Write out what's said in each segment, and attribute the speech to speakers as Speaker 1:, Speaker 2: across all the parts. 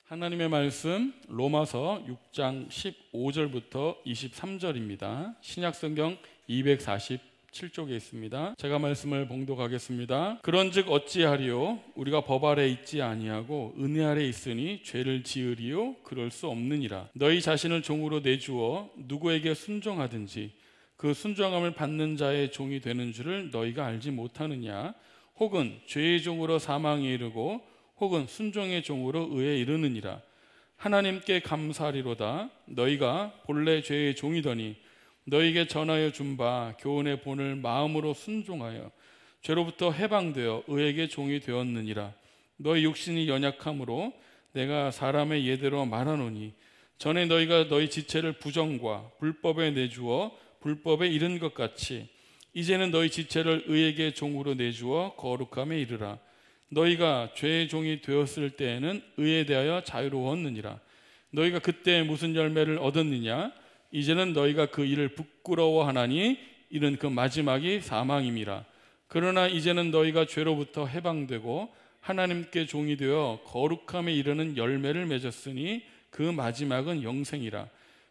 Speaker 1: 하나님의 말씀 로마서 6장 15절부터 23절입니다. 신약성경 247쪽에 있습니다. 제가 말씀을 봉독하겠습니다. 그런즉 어찌하리요? 우리가 법 아래 있지 아니하고 은혜 아래 있으니 죄를 지으리요? 그럴 수 없느니라. 너희 자신을 종으로 내주어 누구에게 순종하든지 그 순종함을 받는 자의 종이 되는 줄을 너희가 알지 못하느냐? 혹은 죄의 종으로 사망에 이르고 혹은 순종의 종으로 의에 이르느니라. 하나님께 감사하리로다. 너희가 본래 죄의 종이더니 너희에게 전하여 준 바 교훈의 본을 마음으로 순종하여 죄로부터 해방되어 의에게 종이 되었느니라. 너희 육신이 연약함으로 내가 사람의 예대로 말하노니 전에 너희가 너희 지체를 부정과 불법에 내주어 불법에 이른 것 같이 이제는 너희 지체를 의에게 종으로 내주어 거룩함에 이르라. 너희가 죄의 종이 되었을 때에는 의에 대하여 자유로웠느니라. 너희가 그때 무슨 열매를 얻었느냐? 이제는 너희가 그 일을 부끄러워하나니 이는 그 마지막이 사망임이라. 그러나 이제는 너희가 죄로부터 해방되고 하나님께 종이 되어 거룩함에 이르는 열매를 맺었으니 그 마지막은 영생이라.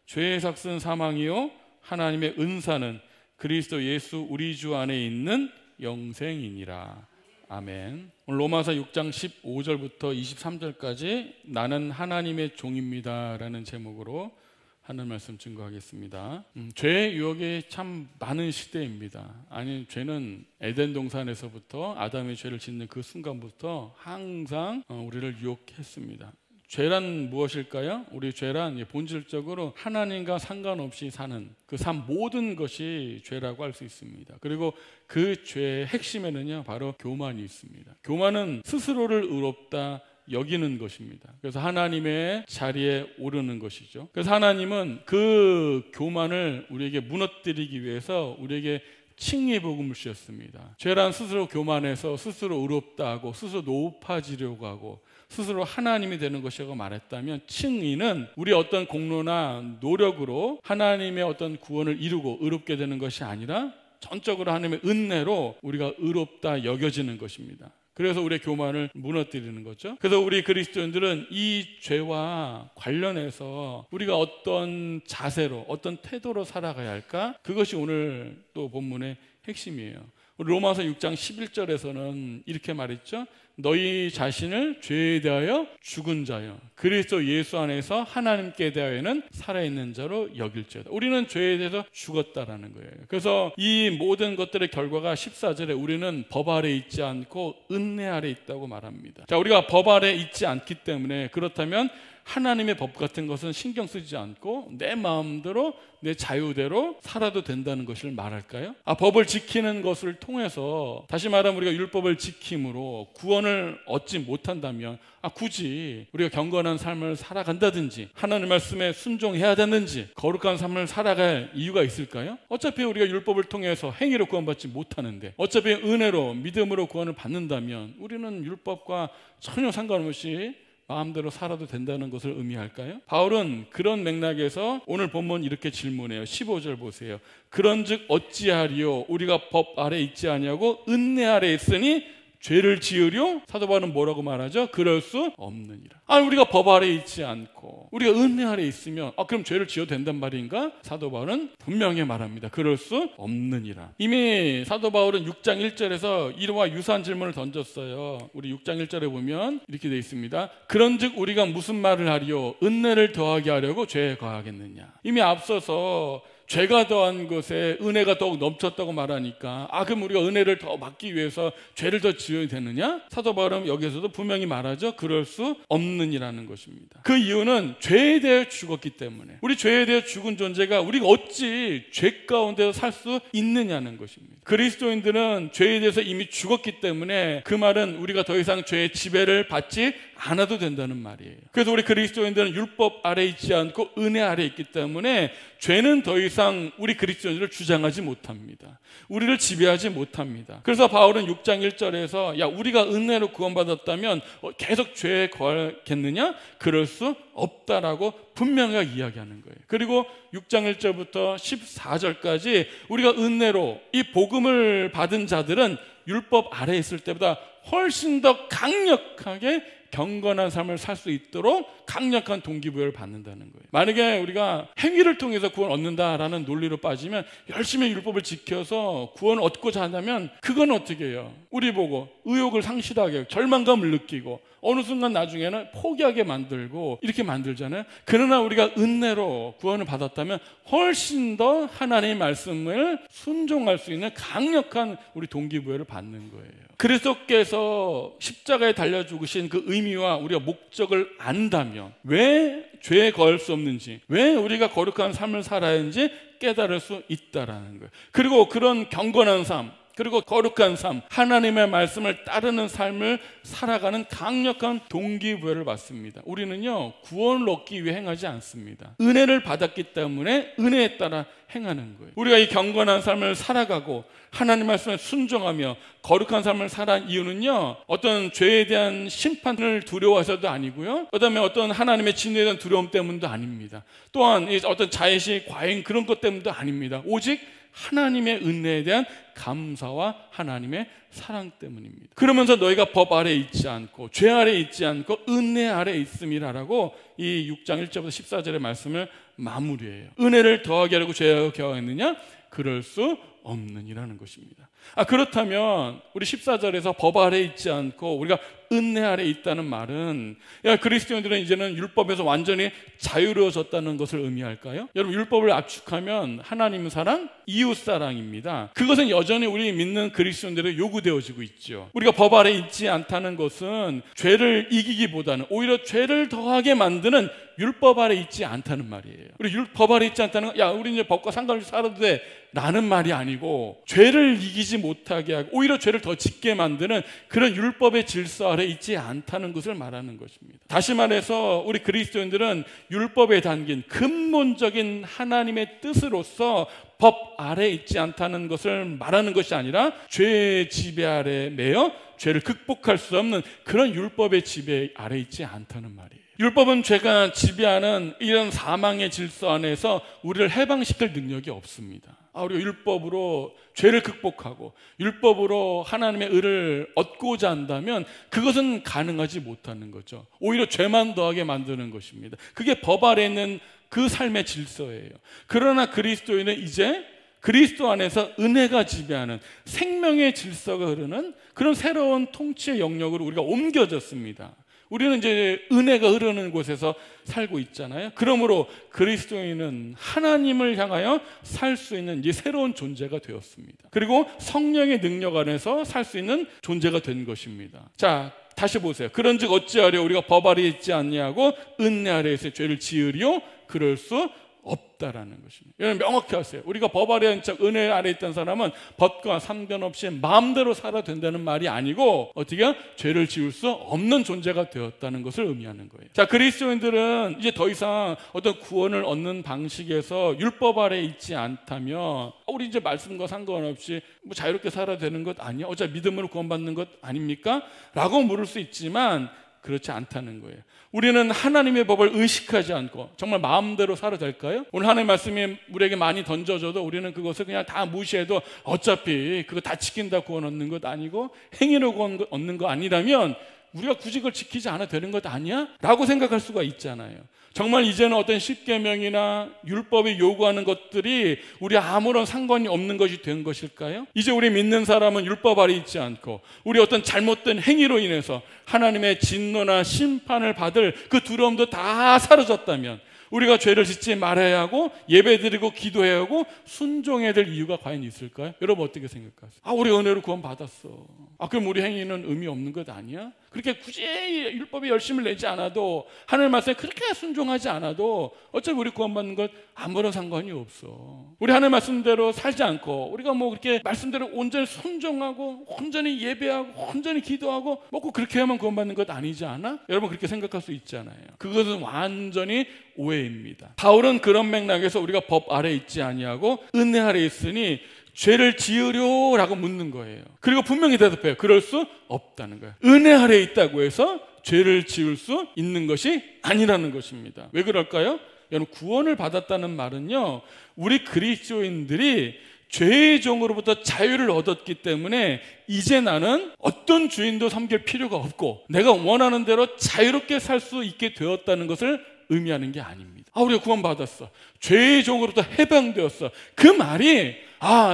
Speaker 1: 죄의 삭은 사망이요 하나님의 은사는 그리스도 예수 우리 주 안에 있는 영생이니라. 아멘. 오늘 로마서 6장 15절부터 23절까지 나는 하나님의 종입니다 라는 제목으로 하는 말씀 증거하겠습니다. 죄의 유혹이 참 많은 시대입니다. 아니, 죄는 에덴 동산에서부터 아담의 죄를 짓는 그 순간부터 항상 우리를 유혹했습니다. 죄란 무엇일까요? 우리 죄란 본질적으로 하나님과 상관없이 사는 그 삶 모든 것이 죄라고 할 수 있습니다. 그리고 그 죄의 핵심에는요 바로 교만이 있습니다. 교만은 스스로를 의롭다 여기는 것입니다. 그래서 하나님의 자리에 오르는 것이죠. 그래서 하나님은 그 교만을 우리에게 무너뜨리기 위해서 우리에게 칭의의 복음을 주셨습니다. 죄란 스스로 교만해서 스스로 의롭다 하고 스스로 높아지려고 하고 스스로 하나님이 되는 것이라고 말했다면, 칭의는 우리 어떤 공로나 노력으로 하나님의 어떤 구원을 이루고 의롭게 되는 것이 아니라 전적으로 하나님의 은혜로 우리가 의롭다 여겨지는 것입니다. 그래서 우리의 교만을 무너뜨리는 거죠. 그래서 우리 그리스도인들은 이 죄와 관련해서 우리가 어떤 자세로 어떤 태도로 살아가야 할까? 그것이 오늘 또 본문의 핵심이에요. 로마서 6장 11절에서는 이렇게 말했죠. 너희 자신을 죄에 대하여 죽은 자여 그리스도 예수 안에서 하나님께 대하여는 살아있는 자로 여길지어다. 우리는 죄에 대해서 죽었다라는 거예요. 그래서 이 모든 것들의 결과가 14절에 우리는 법 아래 있지 않고 은혜 아래 있다고 말합니다. 자, 우리가 법 아래 있지 않기 때문에, 그렇다면 하나님의 법 같은 것은 신경 쓰지 않고 내 마음대로 내 자유대로 살아도 된다는 것을 말할까요? 법을 지키는 것을 통해서, 다시 말하면 우리가 율법을 지킴으로 구원을 얻지 못한다면 굳이 우리가 경건한 삶을 살아간다든지 하나님 말씀에 순종해야 되는지 거룩한 삶을 살아갈 이유가 있을까요? 어차피 우리가 율법을 통해서 행위로 구원받지 못하는데, 어차피 은혜로 믿음으로 구원을 받는다면 우리는 율법과 전혀 상관없이 마음대로 살아도 된다는 것을 의미할까요? 바울은 그런 맥락에서 오늘 본문 이렇게 질문해요. 15절 보세요. 그런즉 어찌하리요? 우리가 법 아래 있지 아니하고 은혜 아래 있으니 죄를 지으려? 사도 바울은 뭐라고 말하죠? 그럴 수 없느니라. 우리가 법 아래 있지 않고 우리가 은혜 아래 있으면 그럼 죄를 지어도 된단 말인가? 사도 바울은 분명히 말합니다. 그럴 수 없느니라. 이미 사도 바울은 6장 1절에서 이와 유사한 질문을 던졌어요. 우리 6장 1절에 보면 이렇게 되어 있습니다. 그런즉 우리가 무슨 말을 하리요? 은혜를 더하게 하려고 죄에 거하겠느냐? 이미 앞서서 죄가 더한 것에 은혜가 더욱 넘쳤다고 말하니까 그럼 우리가 은혜를 더 받기 위해서 죄를 더 지어야 되느냐? 사도 바울은 여기서도 분명히 말하죠. 그럴 수 없느니라는 것입니다. 그 이유는 죄에 대해 죽었기 때문에, 우리 죄에 대해 죽은 존재가 우리가 어찌 죄 가운데서 살 수 있느냐는 것입니다. 그리스도인들은 죄에 대해서 이미 죽었기 때문에 그 말은 우리가 더 이상 죄의 지배를 받지 않아도 된다는 말이에요. 그래서 우리 그리스도인들은 율법 아래 있지 않고 은혜 아래 있기 때문에 죄는 더 이상 우리 그리스도인들을 주장하지 못합니다. 우리를 지배하지 못합니다. 그래서 바울은 6장 1절에서 우리가 은혜로 구원받았다면 계속 죄에 거하겠느냐? 그럴 수 없다라고 분명하게 이야기하는 거예요. 그리고 6장 1절부터 14절까지 우리가 은혜로 이 복음을 받은 자들은 율법 아래에 있을 때보다 훨씬 더 강력하게 경건한 삶을 살 수 있도록 강력한 동기부여를 받는다는 거예요. 만약에 우리가 행위를 통해서 구원 얻는다라는 논리로 빠지면 열심히 율법을 지켜서 구원을 얻고자 한다면 그건 어떻게 해요? 우리 보고 의욕을 상실하게 하고 절망감을 느끼고 어느 순간 나중에는 포기하게 만들고 이렇게 만들잖아요. 그러나 우리가 은혜로 구원을 받았다면 훨씬 더 하나님의 말씀을 순종할 수 있는 강력한 우리 동기부여를 받는 거예요. 그리스도께서 십자가에 달려 죽으신 그 의미와 우리가 목적을 안다면 왜 죄에 거할 수 없는지, 왜 우리가 거룩한 삶을 살아야 하는지 깨달을 수 있다라는 거예요. 그리고 그런 경건한 삶, 그리고 거룩한 삶, 하나님의 말씀을 따르는 삶을 살아가는 강력한 동기부여를 받습니다. 우리는요, 구원을 얻기 위해 행하지 않습니다. 은혜를 받았기 때문에 은혜에 따라 행하는 거예요. 우리가 이 경건한 삶을 살아가고 하나님 말씀에 순종하며 거룩한 삶을 살아간 이유는요, 어떤 죄에 대한 심판을 두려워해서도 아니고요, 그다음에 어떤 하나님의 진노에 대한 두려움 때문도 아닙니다. 또한 어떤 자의식, 과잉 그런 것 때문도 아닙니다. 오직 하나님의 은혜에 대한 감사와 하나님의 사랑 때문입니다. 그러면서 너희가 법 아래 있지 않고 죄 아래 있지 않고 은혜 아래 있음이라라고 이 6장 1절부터 14절의 말씀을 마무리해요. 은혜를 더하게 하려고 죄가 겨워했느냐? 그럴 수 없느니라는 것입니다. 그렇다면 우리 14절에서 법 아래 있지 않고 우리가 은혜 아래 있다는 말은, 그리스도인들은 이제는 율법에서 완전히 자유로워졌다는 것을 의미할까요? 여러분, 율법을 압축하면 하나님 사랑, 이웃 사랑입니다. 그것은 여전히 우리 믿는 그리스도인들에게 요구되어지고 있죠. 우리가 법 아래 있지 않다는 것은 죄를 이기기보다는 오히려 죄를 더하게 만드는 율법 아래 있지 않다는 말이에요. 우리 율법 아래 있지 않다는 건, 우리 이제 법과 상관없이 살아도 돼 라는 말이 아니고, 죄를 이기지 못하게 하고 오히려 죄를 더 짓게 만드는 그런 율법의 질서 아래 있지 않다는 것을 말하는 것입니다. 다시 말해서 우리 그리스도인들은 율법에 담긴 근본적인 하나님의 뜻으로서 법 아래 있지 않다는 것을 말하는 것이 아니라 죄의 지배 아래 매여 죄를 극복할 수 없는 그런 율법의 지배 아래 있지 않다는 말이에요. 율법은 죄가 지배하는 이런 사망의 질서 안에서 우리를 해방시킬 능력이 없습니다. 우리가 율법으로 죄를 극복하고 율법으로 하나님의 의를 얻고자 한다면 그것은 가능하지 못하는 거죠. 오히려 죄만 더하게 만드는 것입니다. 그게 법 아래 있는 그 삶의 질서예요. 그러나 그리스도인은 이제 그리스도 안에서 은혜가 지배하는 생명의 질서가 흐르는 그런 새로운 통치의 영역으로 우리가 옮겨졌습니다. 우리는 이제 은혜가 흐르는 곳에서 살고 있잖아요. 그러므로 그리스도인은 하나님을 향하여 살 수 있는 이제 새로운 존재가 되었습니다. 그리고 성령의 능력 안에서 살 수 있는 존재가 된 것입니다. 자, 다시 보세요. 그런즉 어찌하려 우리가 법 아래 있지 않냐고 은혜 아래에서 죄를 지으리요? 그럴 수 없다라는 것입니다. 여러분 명확히 하세요. 우리가 법 아래 있는 척 은혜 아래 있던 사람은 법과 상관없이 마음대로 살아도 된다는 말이 아니고 어떻게 죄를 지을 수 없는 존재가 되었다는 것을 의미하는 거예요. 자, 그리스도인들은 이제 더 이상 어떤 구원을 얻는 방식에서 율법 아래 있지 않다면 우리 이제 말씀과 상관없이 뭐 자유롭게 살아야 되는 것 아니야? 어차피 믿음으로 구원받는 것 아닙니까? 라고 물을 수 있지만 그렇지 않다는 거예요. 우리는 하나님의 법을 의식하지 않고 정말 마음대로 살아도 될까요? 오늘 하나님의 말씀이 우리에게 많이 던져져도 우리는 그것을 그냥 다 무시해도 어차피 그거 다 지킨다 구원 얻는 것 아니고 행위로 구원 얻는 거 아니라면 우리가 굳이 그걸 지키지 않아도 되는 것 아니야? 라고 생각할 수가 있잖아요. 정말 이제는 어떤 십계명이나 율법이 요구하는 것들이 우리 아무런 상관이 없는 것이 된 것일까요? 이제 우리 믿는 사람은 율법 아래 있지 않고 우리 어떤 잘못된 행위로 인해서 하나님의 진노나 심판을 받을 그 두려움도 다 사라졌다면 우리가 죄를 짓지 말아야 하고 예배드리고 기도해야 하고 순종해야 될 이유가 과연 있을까요? 여러분 어떻게 생각하세요? 우리 은혜로 구원 받았어. 그럼 우리 행위는 의미 없는 것 아니야? 그렇게 굳이 율법에 열심을 내지 않아도 하나님 말씀에 그렇게 순종하지 않아도 어차피 우리 구원받는 것 아무런 상관이 없어. 우리 하나님 말씀대로 살지 않고 우리가 뭐 그렇게 말씀대로 온전히 순종하고 온전히 예배하고 온전히 기도하고 먹고 그렇게 하면 구원받는 것 아니지 않아? 여러분 그렇게 생각할 수 있잖아요. 그것은 완전히 오해입니다. 바울은 그런 맥락에서 우리가 법 아래 있지 아니하고 은혜 아래 있으니 죄를 지으려라고 묻는 거예요. 그리고 분명히 대답해요. 그럴 수 없다는 거예요. 은혜 아래 있다고 해서 죄를 지을 수 있는 것이 아니라는 것입니다. 왜 그럴까요? 여러분 구원을 받았다는 말은요, 우리 그리스도인들이 죄의 종으로부터 자유를 얻었기 때문에 이제 나는 어떤 주인도 섬길 필요가 없고 내가 원하는 대로 자유롭게 살 수 있게 되었다는 것을 의미하는 게 아닙니다. 우리가 구원받았어. 죄의 종으로부터 해방되었어. 그 말이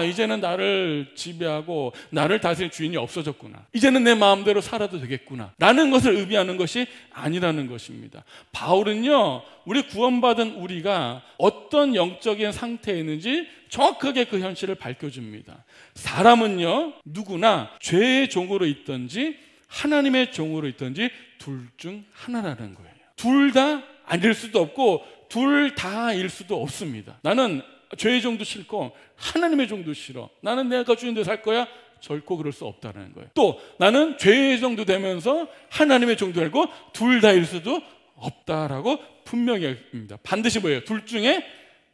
Speaker 1: 이제는 나를 지배하고 나를 다스릴 주인이 없어졌구나. 이제는 내 마음대로 살아도 되겠구나 라는 것을 의미하는 것이 아니라는 것입니다. 바울은요, 우리 구원받은 우리가 어떤 영적인 상태에 있는지 정확하게 그 현실을 밝혀줍니다. 사람은요, 누구나 죄의 종으로 있든지 하나님의 종으로 있든지 둘 중 하나라는 거예요. 둘 다 아닐 수도 없고 둘 다일 수도 없습니다. 나는 죄의 종도 싫고 하나님의 종도 싫어. 나는 내가 주인대로 살 거야. 결코 그럴 수 없다는 거예요. 또 나는 죄의 종도 되면서 하나님의 종도 되고 둘 다일 수도 없다라고 분명히 합니다. 반드시 뭐예요? 둘 중에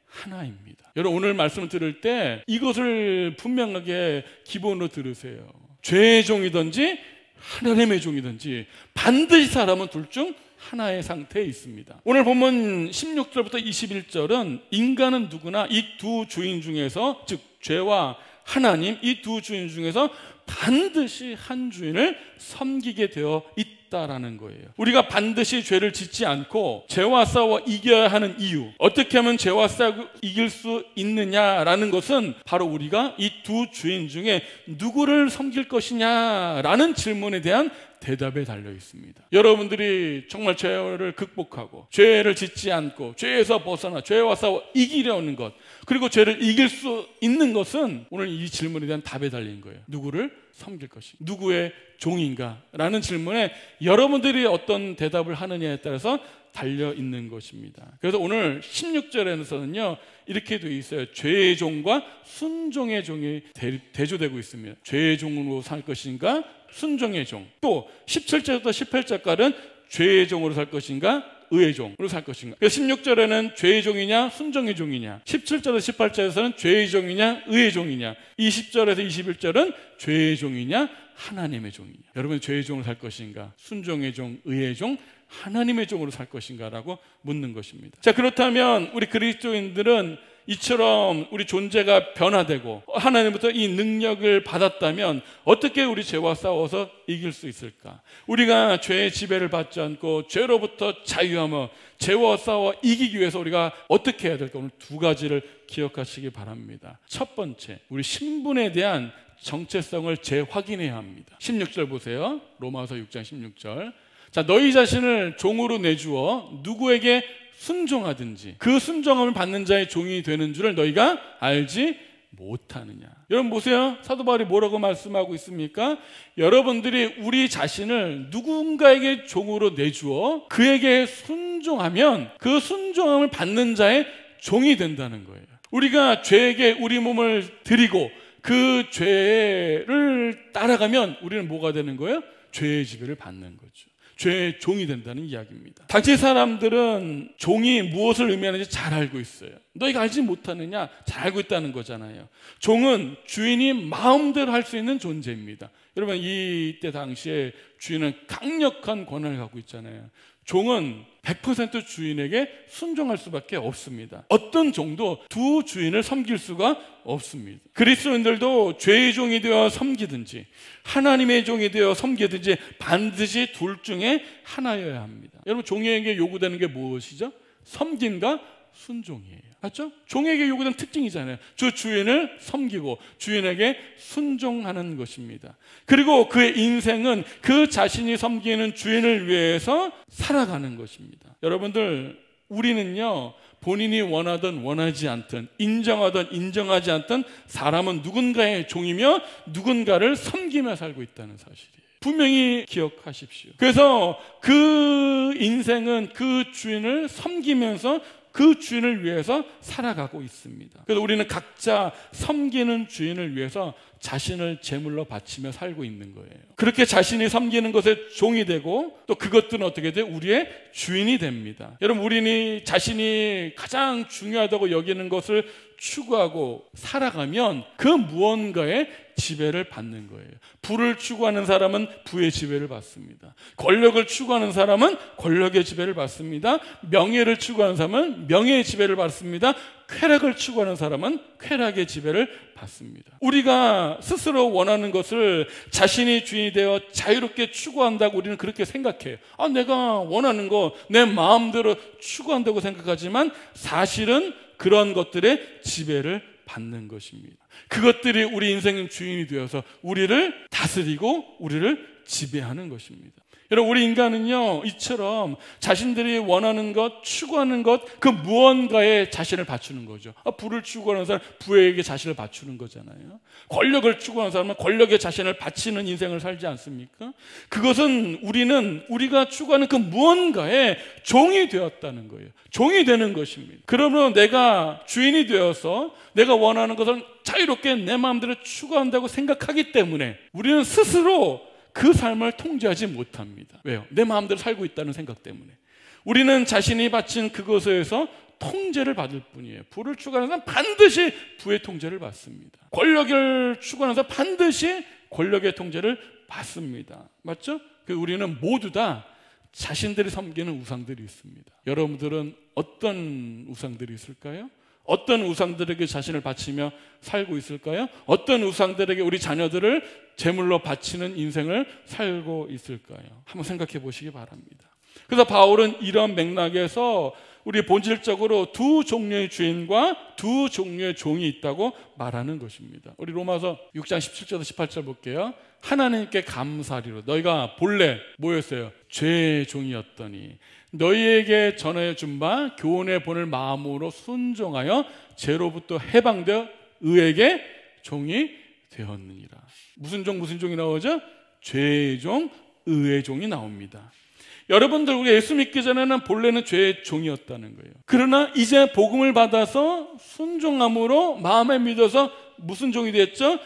Speaker 1: 하나입니다. 여러분, 오늘 말씀을 들을 때 이것을 분명하게 기본으로 들으세요. 죄의 종이든지 하나님의 종이든지 반드시 사람은 둘 중 하나의 상태에 있습니다. 오늘 본문 16절부터 21절은 인간은 누구나 이 두 주인 중에서, 즉 죄와 하나님, 이 두 주인 중에서 반드시 한 주인을 섬기게 되어 있다라는 거예요. 우리가 반드시 죄를 짓지 않고 죄와 싸워 이겨야 하는 이유, 어떻게 하면 죄와 싸워 이길 수 있느냐라는 것은 바로 우리가 이 두 주인 중에 누구를 섬길 것이냐라는 질문에 대한 대답에 달려 있습니다. 여러분들이 정말 죄를 극복하고 죄를 짓지 않고 죄에서 벗어나 죄와 싸워 이기려는 것, 그리고 죄를 이길 수 있는 것은 오늘 이 질문에 대한 답에 달린 거예요. 누구를 섬길 것인가, 누구의 종인가 라는 질문에 여러분들이 어떤 대답을 하느냐에 따라서 달려 있는 것입니다. 그래서 오늘 16절에서는요 이렇게 되어 있어요. 죄의 종과 순종의 종이 대조되고 있습니다. 죄의 종으로 살 것인가, 순종의 종. 또 17절부터 18절까지는 죄의 종으로 살 것인가, 의의 종으로 살 것인가. 16절에는 죄의 종이냐 순종의 종이냐, 17절에서 18절에서는 죄의 종이냐 의의 종이냐, 20절에서 21절은 죄의 종이냐 하나님의 종이냐. 여러분, 죄의 종으로 살 것인가, 순종의 종, 의의 종, 하나님의 종으로 살 것인가라고 묻는 것입니다. 자, 그렇다면 우리 그리스도인들은 이처럼 우리 존재가 변화되고 하나님부터 이 능력을 받았다면 어떻게 우리 죄와 싸워서 이길 수 있을까? 우리가 죄의 지배를 받지 않고 죄로부터 자유하며 죄와 싸워 이기기 위해서 우리가 어떻게 해야 될까? 오늘 두 가지를 기억하시기 바랍니다. 첫 번째, 우리 신분에 대한 정체성을 재확인해야 합니다. 16절 보세요. 로마서 6장 16절. 자, 너희 자신을 종으로 내주어 누구에게 순종하든지 그 순종함을 받는 자의 종이 되는 줄을 너희가 알지 못하느냐. 여러분 보세요. 사도 바울이 뭐라고 말씀하고 있습니까? 여러분들이 우리 자신을 누군가에게 종으로 내주어 그에게 순종하면 그 순종함을 받는 자의 종이 된다는 거예요. 우리가 죄에게 우리 몸을 드리고 그 죄를 따라가면 우리는 뭐가 되는 거예요? 죄의 지배를 받는 거죠. 죄의 종이 된다는 이야기입니다. 당시 사람들은 종이 무엇을 의미하는지 잘 알고 있어요. 너희가 알지 못하느냐? 잘 알고 있다는 거잖아요. 종은 주인이 마음대로 할 수 있는 존재입니다. 여러분, 이때 당시에 주인은 강력한 권한을 갖고 있잖아요. 종은 100% 주인에게 순종할 수밖에 없습니다. 어떤 종도 두 주인을 섬길 수가 없습니다. 그리스도인들도 죄의 종이 되어 섬기든지 하나님의 종이 되어 섬기든지 반드시 둘 중에 하나여야 합니다. 여러분, 종에게 요구되는 게 무엇이죠? 섬김과 순종이에요. 맞죠? 종에게 요구되는 특징이잖아요. 저 주인을 섬기고 주인에게 순종하는 것입니다. 그리고 그의 인생은 그 자신이 섬기는 주인을 위해서 살아가는 것입니다. 여러분들, 우리는요 본인이 원하든 원하지 않든 인정하든 인정하지 않든 사람은 누군가의 종이며 누군가를 섬기며 살고 있다는 사실이에요. 분명히 기억하십시오. 그래서 그 인생은 그 주인을 섬기면서 그 주인을 위해서 살아가고 있습니다. 그래서 우리는 각자 섬기는 주인을 위해서 자신을 제물로 바치며 살고 있는 거예요. 그렇게 자신이 섬기는 것에 종이 되고 또 그것들은 어떻게 돼요? 우리의 주인이 됩니다. 여러분, 우리는 자신이 가장 중요하다고 여기는 것을 추구하고 살아가면 그 무언가의 지배를 받는 거예요. 부를 추구하는 사람은 부의 지배를 받습니다. 권력을 추구하는 사람은 권력의 지배를 받습니다. 명예를 추구하는 사람은 명예의 지배를 받습니다. 쾌락을 추구하는 사람은 쾌락의 지배를 받습니다. 우리가 스스로 원하는 것을 자신이 주인이 되어 자유롭게 추구한다고 우리는 그렇게 생각해요. 내가 원하는 거 내 마음대로 추구한다고 생각하지만 사실은 그런 것들의 지배를 받는 것입니다. 그것들이 우리 인생의 주인이 되어서 우리를 다스리고 우리를 지배하는 것입니다. 여러분, 우리 인간은요, 이처럼 자신들이 원하는 것, 추구하는 것, 그 무언가에 자신을 바치는 거죠. 부를 추구하는 사람은 부에게 자신을 바치는 거잖아요. 권력을 추구하는 사람은 권력에 자신을 바치는 인생을 살지 않습니까? 그것은 우리가 추구하는 그 무언가에 종이 되었다는 거예요. 종이 되는 것입니다. 그러므로 내가 주인이 되어서 내가 원하는 것을 자유롭게 내 마음대로 추구한다고 생각하기 때문에 우리는 스스로 그 삶을 통제하지 못합니다. 왜요? 내 마음대로 살고 있다는 생각 때문에. 우리는 자신이 바친 그것에서 통제를 받을 뿐이에요. 부를 추구하는 사람은 반드시 부의 통제를 받습니다. 권력을 추구하는 사람은 반드시 권력의 통제를 받습니다. 맞죠? 우리는 모두 다 자신들이 섬기는 우상들이 있습니다. 여러분들은 어떤 우상들이 있을까요? 어떤 우상들에게 자신을 바치며 살고 있을까요? 어떤 우상들에게 우리 자녀들을 제물로 바치는 인생을 살고 있을까요? 한번 생각해 보시기 바랍니다. 그래서 바울은 이런 맥락에서 우리 본질적으로 두 종류의 주인과 두 종류의 종이 있다고 말하는 것입니다. 우리 로마서 6장 17절에서 18절 볼게요. 하나님께 감사하리로. 너희가 본래 뭐였어요? 죄의 종이었더니 너희에게 전하여 준 바 교훈의 본을 마음으로 순종하여 죄로부터 해방되어 의에게 종이 되었느니라. 무슨 종이 나오죠? 죄의 종, 의의 종이 나옵니다. 여러분들, 우리 예수 믿기 전에는 본래는 죄의 종이었다는 거예요. 그러나 이제 복음을 받아서 순종함으로 마음에 믿어서 무슨 종이 됐죠?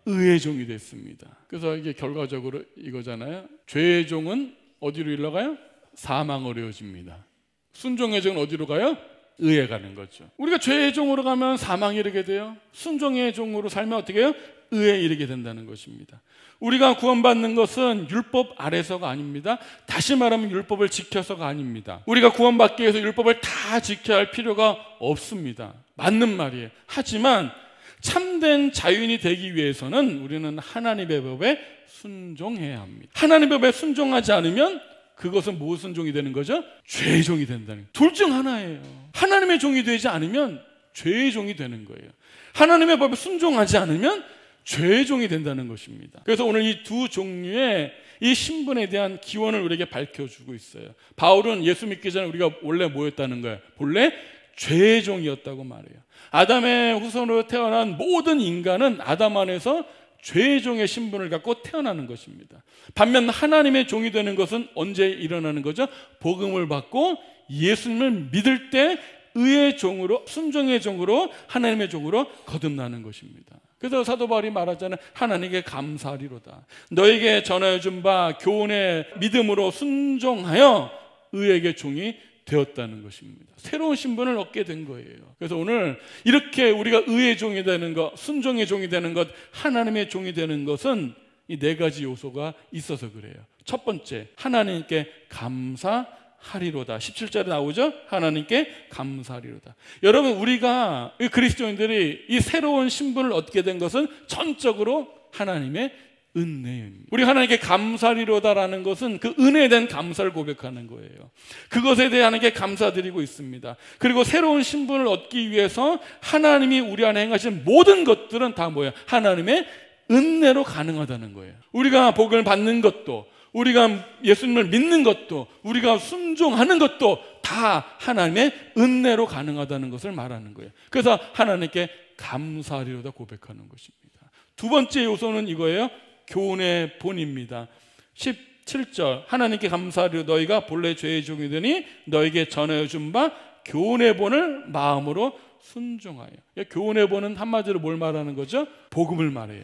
Speaker 1: 의의 종이 됐습니다. 그래서 이게 결과적으로 이거잖아요. 죄의 종은 어디로 일러가요? 사망으로 이어집니다. 순종의 종은 어디로 가요? 의에 가는 거죠. 우리가 죄의 종으로 가면 사망에 이르게 돼요. 순종의 종으로 살면 어떻게 해요? 의에 이르게 된다는 것입니다. 우리가 구원받는 것은 율법 아래서가 아닙니다. 다시 말하면 율법을 지켜서가 아닙니다. 우리가 구원받기 위해서 율법을 다 지켜야 할 필요가 없습니다. 맞는 말이에요. 하지만 참된 자유인이 되기 위해서는 우리는 하나님의 법에 순종해야 합니다. 하나님의 법에 순종하지 않으면 그것은 무슨 종이 되는 거죠? 죄의 종이 된다는 거예요. 둘 중 하나예요. 하나님의 종이 되지 않으면 죄의 종이 되는 거예요. 하나님의 법에 순종하지 않으면 죄의 종이 된다는 것입니다. 그래서 오늘 이 두 종류의 이 신분에 대한 기원을 우리에게 밝혀주고 있어요. 바울은 예수 믿기 전에 우리가 원래 뭐였다는 거예요? 본래 죄의 종이었다고 말해요. 아담의 후손으로 태어난 모든 인간은 아담 안에서 죄의 종의 신분을 갖고 태어나는 것입니다. 반면 하나님의 종이 되는 것은 언제 일어나는 거죠? 복음을 받고 예수님을 믿을 때 의의 종으로, 순종의 종으로, 하나님의 종으로 거듭나는 것입니다. 그래서 사도 바울이 말하자는 하나님께 감사하리로다. 너에게 전하여 준 바 교훈의 믿음으로 순종하여 의에게 종이 되었다는 것입니다. 새로운 신분을 얻게 된 거예요. 그래서 오늘 이렇게 우리가 의의 종이 되는 것, 순종의 종이 되는 것, 하나님의 종이 되는 것은 이 네 가지 요소가 있어서 그래요. 첫 번째, 하나님께 감사하리로다. 17절에 나오죠? 하나님께 감사하리로다. 여러분, 우리가 그리스도인들이 이 새로운 신분을 얻게 된 것은 전적으로 하나님의 은혜입니다. 우리 하나님께 감사하리로다라는 것은 그 은혜에 대한 감사를 고백하는 거예요. 그것에 대해 하나님께 감사드리고 있습니다. 그리고 새로운 신분을 얻기 위해서 하나님이 우리 안에 행하신 모든 것들은 다 뭐예요? 하나님의 은혜로 가능하다는 거예요. 우리가 복을 받는 것도, 우리가 예수님을 믿는 것도, 우리가 순종하는 것도 다 하나님의 은혜로 가능하다는 것을 말하는 거예요. 그래서 하나님께 감사하리로다 고백하는 것입니다. 두 번째 요소는 이거예요. 교훈의 본입니다. 17절, 하나님께 감사하리로 너희가 본래 죄의 종이 되니 너에게 전하여 준 바 교훈의 본을 마음으로 순종하여. 교훈의 본은 한마디로 뭘 말하는 거죠? 복음을 말해요.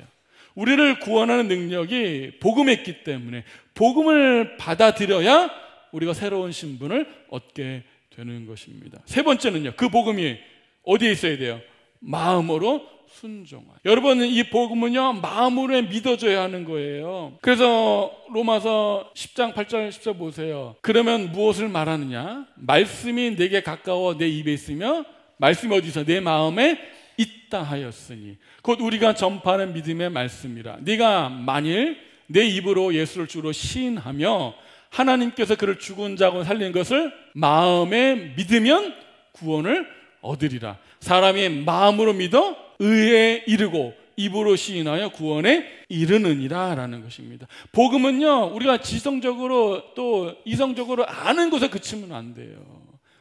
Speaker 1: 우리를 구원하는 능력이 복음에 있기 때문에 복음을 받아들여야 우리가 새로운 신분을 얻게 되는 것입니다. 세 번째는요, 그 복음이 어디에 있어야 돼요? 마음으로 순종하여. 여러분, 이 복음은요 마음으로 믿어져야 하는 거예요. 그래서 로마서 10장 8절 10절 보세요. 그러면 무엇을 말하느냐? 말씀이 내게 가까워 내 입에 있으며 말씀이 어디서? 내 마음에 있다 하였으니. 곧 우리가 전파하는 믿음의 말씀이라. 네가 만일 내 입으로 예수를 주로 시인하며 하나님께서 그를 죽은 자고 살린 것을 마음에 믿으면 구원을 얻으리라. 사람이 마음으로 믿어 의에 이르고 입으로 시인하여 구원에 이르느니라 라는 것입니다. 복음은요, 우리가 지성적으로 또 이성적으로 아는 것에 그치면 안 돼요.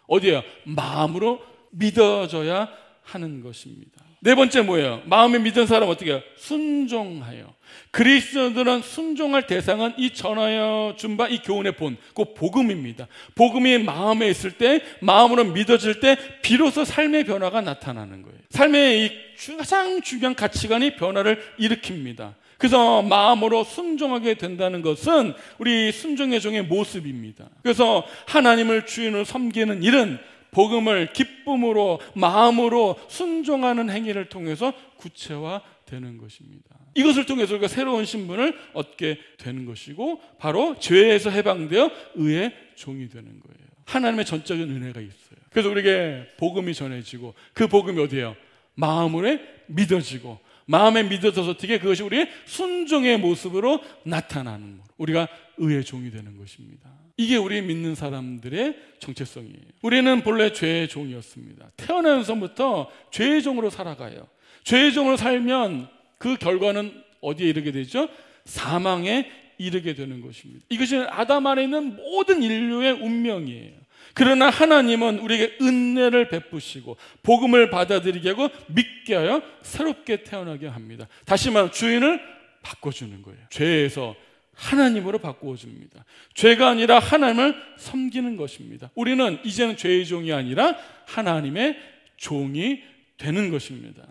Speaker 1: 어디에요? 마음으로 믿어져야 하는 것입니다. 네 번째 뭐예요? 마음에 믿은 사람 어떻게 해요? 순종하여. 그리스도인들은 순종할 대상은 이 전하여 준 바 이 교훈의 본, 그 복음입니다. 복음이 마음에 있을 때, 마음으로 믿어질 때 비로소 삶의 변화가 나타나는 거예요. 삶의 이 가장 중요한 가치관이 변화를 일으킵니다. 그래서 마음으로 순종하게 된다는 것은 우리 순종의 종의 모습입니다. 그래서 하나님을 주인으로 섬기는 일은 복음을 기쁨으로 마음으로 순종하는 행위를 통해서 구체화되는 것입니다. 이것을 통해서 우리가 새로운 신분을 얻게 되는 것이고 바로 죄에서 해방되어 의의 종이 되는 거예요. 하나님의 전적인 은혜가 있어요. 그래서 우리에게 복음이 전해지고 그 복음이 어디예요? 마음으로 믿어지고 마음에 믿어져서 어떻게 그것이 우리의 순종의 모습으로 나타나는 것. 우리가 의의 종이 되는 것입니다. 이게 우리 믿는 사람들의 정체성이에요. 우리는 본래 죄의 종이었습니다. 태어나면서부터 죄의 종으로 살아가요. 죄의 종으로 살면 그 결과는 어디에 이르게 되죠? 사망에 이르게 되는 것입니다. 이것이 아담 안에 있는 모든 인류의 운명이에요. 그러나 하나님은 우리에게 은혜를 베푸시고 복음을 받아들이게 하고 믿게 하여 새롭게 태어나게 합니다. 다시 말하면 주인을 바꿔주는 거예요. 죄에서 하나님으로 바꾸어줍니다. 죄가 아니라 하나님을 섬기는 것입니다. 우리는 이제는 죄의 종이 아니라 하나님의 종이 되는 것입니다.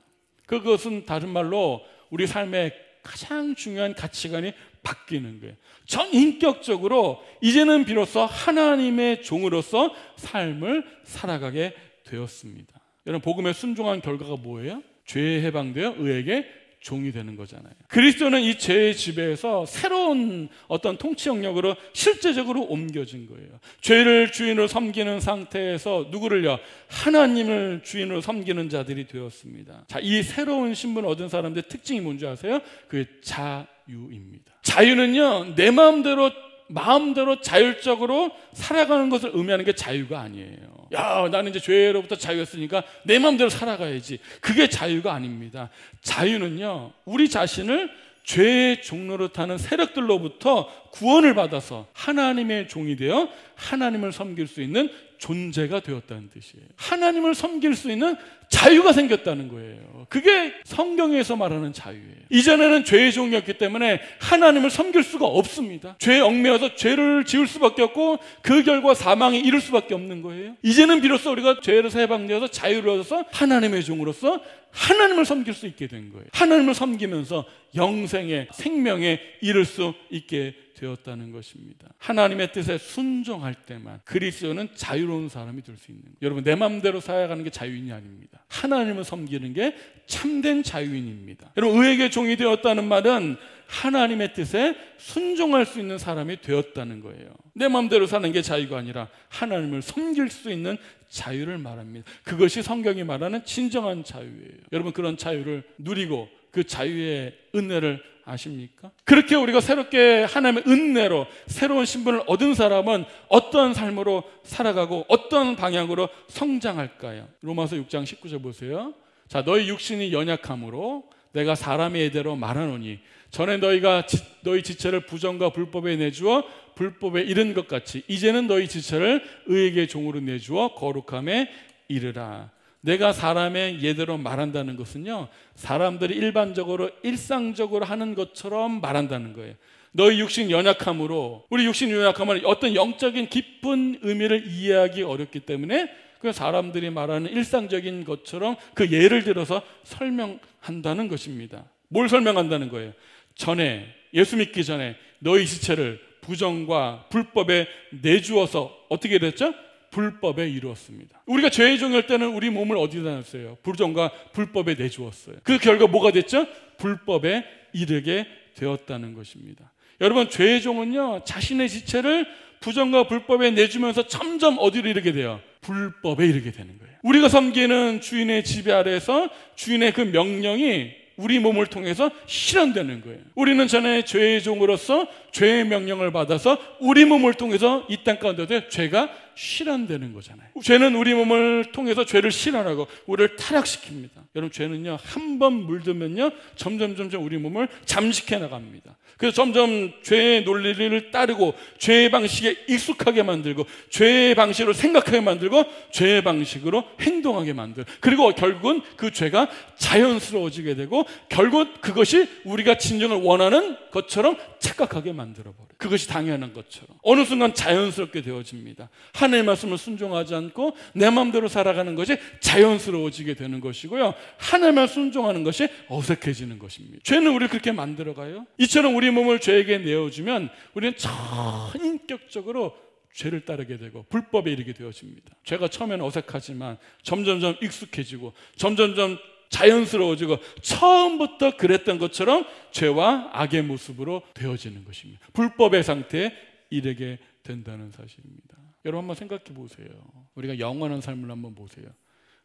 Speaker 1: 그것은 다른 말로 우리 삶의 가장 중요한 가치관이 바뀌는 거예요. 전인격적으로 이제는 비로소 하나님의 종으로서 삶을 살아가게 되었습니다. 여러분, 복음에 순종한 결과가 뭐예요? 죄에 해방되어 의에게 종이 되는 거잖아요. 그리스도는 이 죄의 지배에서 새로운 어떤 통치 영역으로 실제적으로 옮겨진 거예요. 죄를 주인으로 섬기는 상태에서 누구를요? 하나님을 주인으로 섬기는 자들이 되었습니다. 자, 이 새로운 신분을 얻은 사람들의 특징이 뭔지 아세요? 그 자유입니다. 자유는요, 내 마음대로 자율적으로 살아가는 것을 의미하는 게 자유가 아니에요. 야, 나는 이제 죄로부터 자유했으니까 내 마음대로 살아가야지. 그게 자유가 아닙니다. 자유는요, 우리 자신을 죄의 종로로 타는 세력들로부터 구원을 받아서 하나님의 종이 되어 하나님을 섬길 수 있는 존재가 되었다는 뜻이에요. 하나님을 섬길 수 있는 자유가 생겼다는 거예요. 그게 성경에서 말하는 자유예요. 이전에는 죄의 종이었기 때문에 하나님을 섬길 수가 없습니다. 죄에 얽매여서 죄를 지을 수밖에 없고 그 결과 사망에 이를 수밖에 없는 거예요. 이제는 비로소 우리가 죄에서 해방되어서 자유를 얻어서 하나님의 종으로서 하나님을 섬길 수 있게 된 거예요. 하나님을 섬기면서 영생의 생명에 이를 수 있게 되었다는 것입니다. 하나님의 뜻에 순종할 때만 그리스도는 자유로운 사람이 될 수 있는 거예요. 여러분, 내 마음대로 살아가는 게 자유인이 아닙니다. 하나님을 섬기는 게 참된 자유인입니다. 여러분, 의에게 종이 되었다는 말은 하나님의 뜻에 순종할 수 있는 사람이 되었다는 거예요. 내 마음대로 사는 게 자유가 아니라 하나님을 섬길 수 있는 자유를 말합니다. 그것이 성경이 말하는 진정한 자유예요. 여러분, 그런 자유를 누리고 그 자유의 은혜를 아십니까? 그렇게 우리가 새롭게 하나님의 은혜로 새로운 신분을 얻은 사람은 어떤 삶으로 살아가고 어떤 방향으로 성장할까요? 로마서 6장 19절 보세요. 자, 너희 육신이 연약함으로 내가 사람의 예대로 말하노니 전에 너희가 너희 지체를 부정과 불법에 내주어 불법에 이른 것 같이 이제는 너희 지체를 의에게 종으로 내주어 거룩함에 이르라. 내가 사람의 예대로 말한다는 것은요, 사람들이 일반적으로 일상적으로 하는 것처럼 말한다는 거예요. 너희 육신 연약함으로, 우리 육신 연약함은 어떤 영적인 깊은 의미를 이해하기 어렵기 때문에 그 사람들이 말하는 일상적인 것처럼 그 예를 들어서 설명한다는 것입니다. 뭘 설명한다는 거예요? 전에, 예수 믿기 전에 너희 지체를 부정과 불법에 내주어서 어떻게 됐죠? 불법에 이루었습니다. 우리가 죄의 종일 때는 우리 몸을 어디다 놨어요? 부정과 불법에 내주었어요. 그 결과 뭐가 됐죠? 불법에 이르게 되었다는 것입니다. 여러분, 죄의 종은요, 자신의 지체를 부정과 불법에 내주면서 점점 어디로 이르게 돼요? 불법에 이르게 되는 거예요. 우리가 섬기는 주인의 지배 아래에서 주인의 그 명령이 우리 몸을 통해서 실현되는 거예요. 우리는 전에 죄의 종으로서 죄의 명령을 받아서 우리 몸을 통해서 이 땅 가운데 죄가 실현되는 거잖아요. 죄는 우리 몸을 통해서 죄를 실현하고 우리를 타락시킵니다. 여러분, 죄는요, 한 번 물들면요, 점점 우리 몸을 잠식해 나갑니다. 그래서 점점 죄의 논리를 따르고 죄의 방식에 익숙하게 만들고 죄의 방식으로 생각하게 만들고 죄의 방식으로 행동하게 만들고, 그리고 결국은 그 죄가 자연스러워지게 되고 결국 그것이 우리가 진정을 원하는 것처럼 착각하게 만들어버려요. 그것이 당연한 것처럼 어느 순간 자연스럽게 되어집니다. 하나님의 말씀을 순종하지 않고 내 마음대로 살아가는 것이 자연스러워지게 되는 것이고요, 하나님을 순종하는 것이 어색해지는 것입니다. 죄는 우리를 그렇게 만들어가요. 이처럼 우리 몸을 죄에게 내어주면 우리는 전인격적으로 죄를 따르게 되고 불법에 이르게 되어집니다. 죄가 처음에는 어색하지만 점점점 익숙해지고 점점점 자연스러워지고 처음부터 그랬던 것처럼 죄와 악의 모습으로 되어지는 것입니다. 불법의 상태에 이르게 된다는 사실입니다. 여러분, 한번 생각해 보세요. 우리가 영원한 삶을 한번 보세요.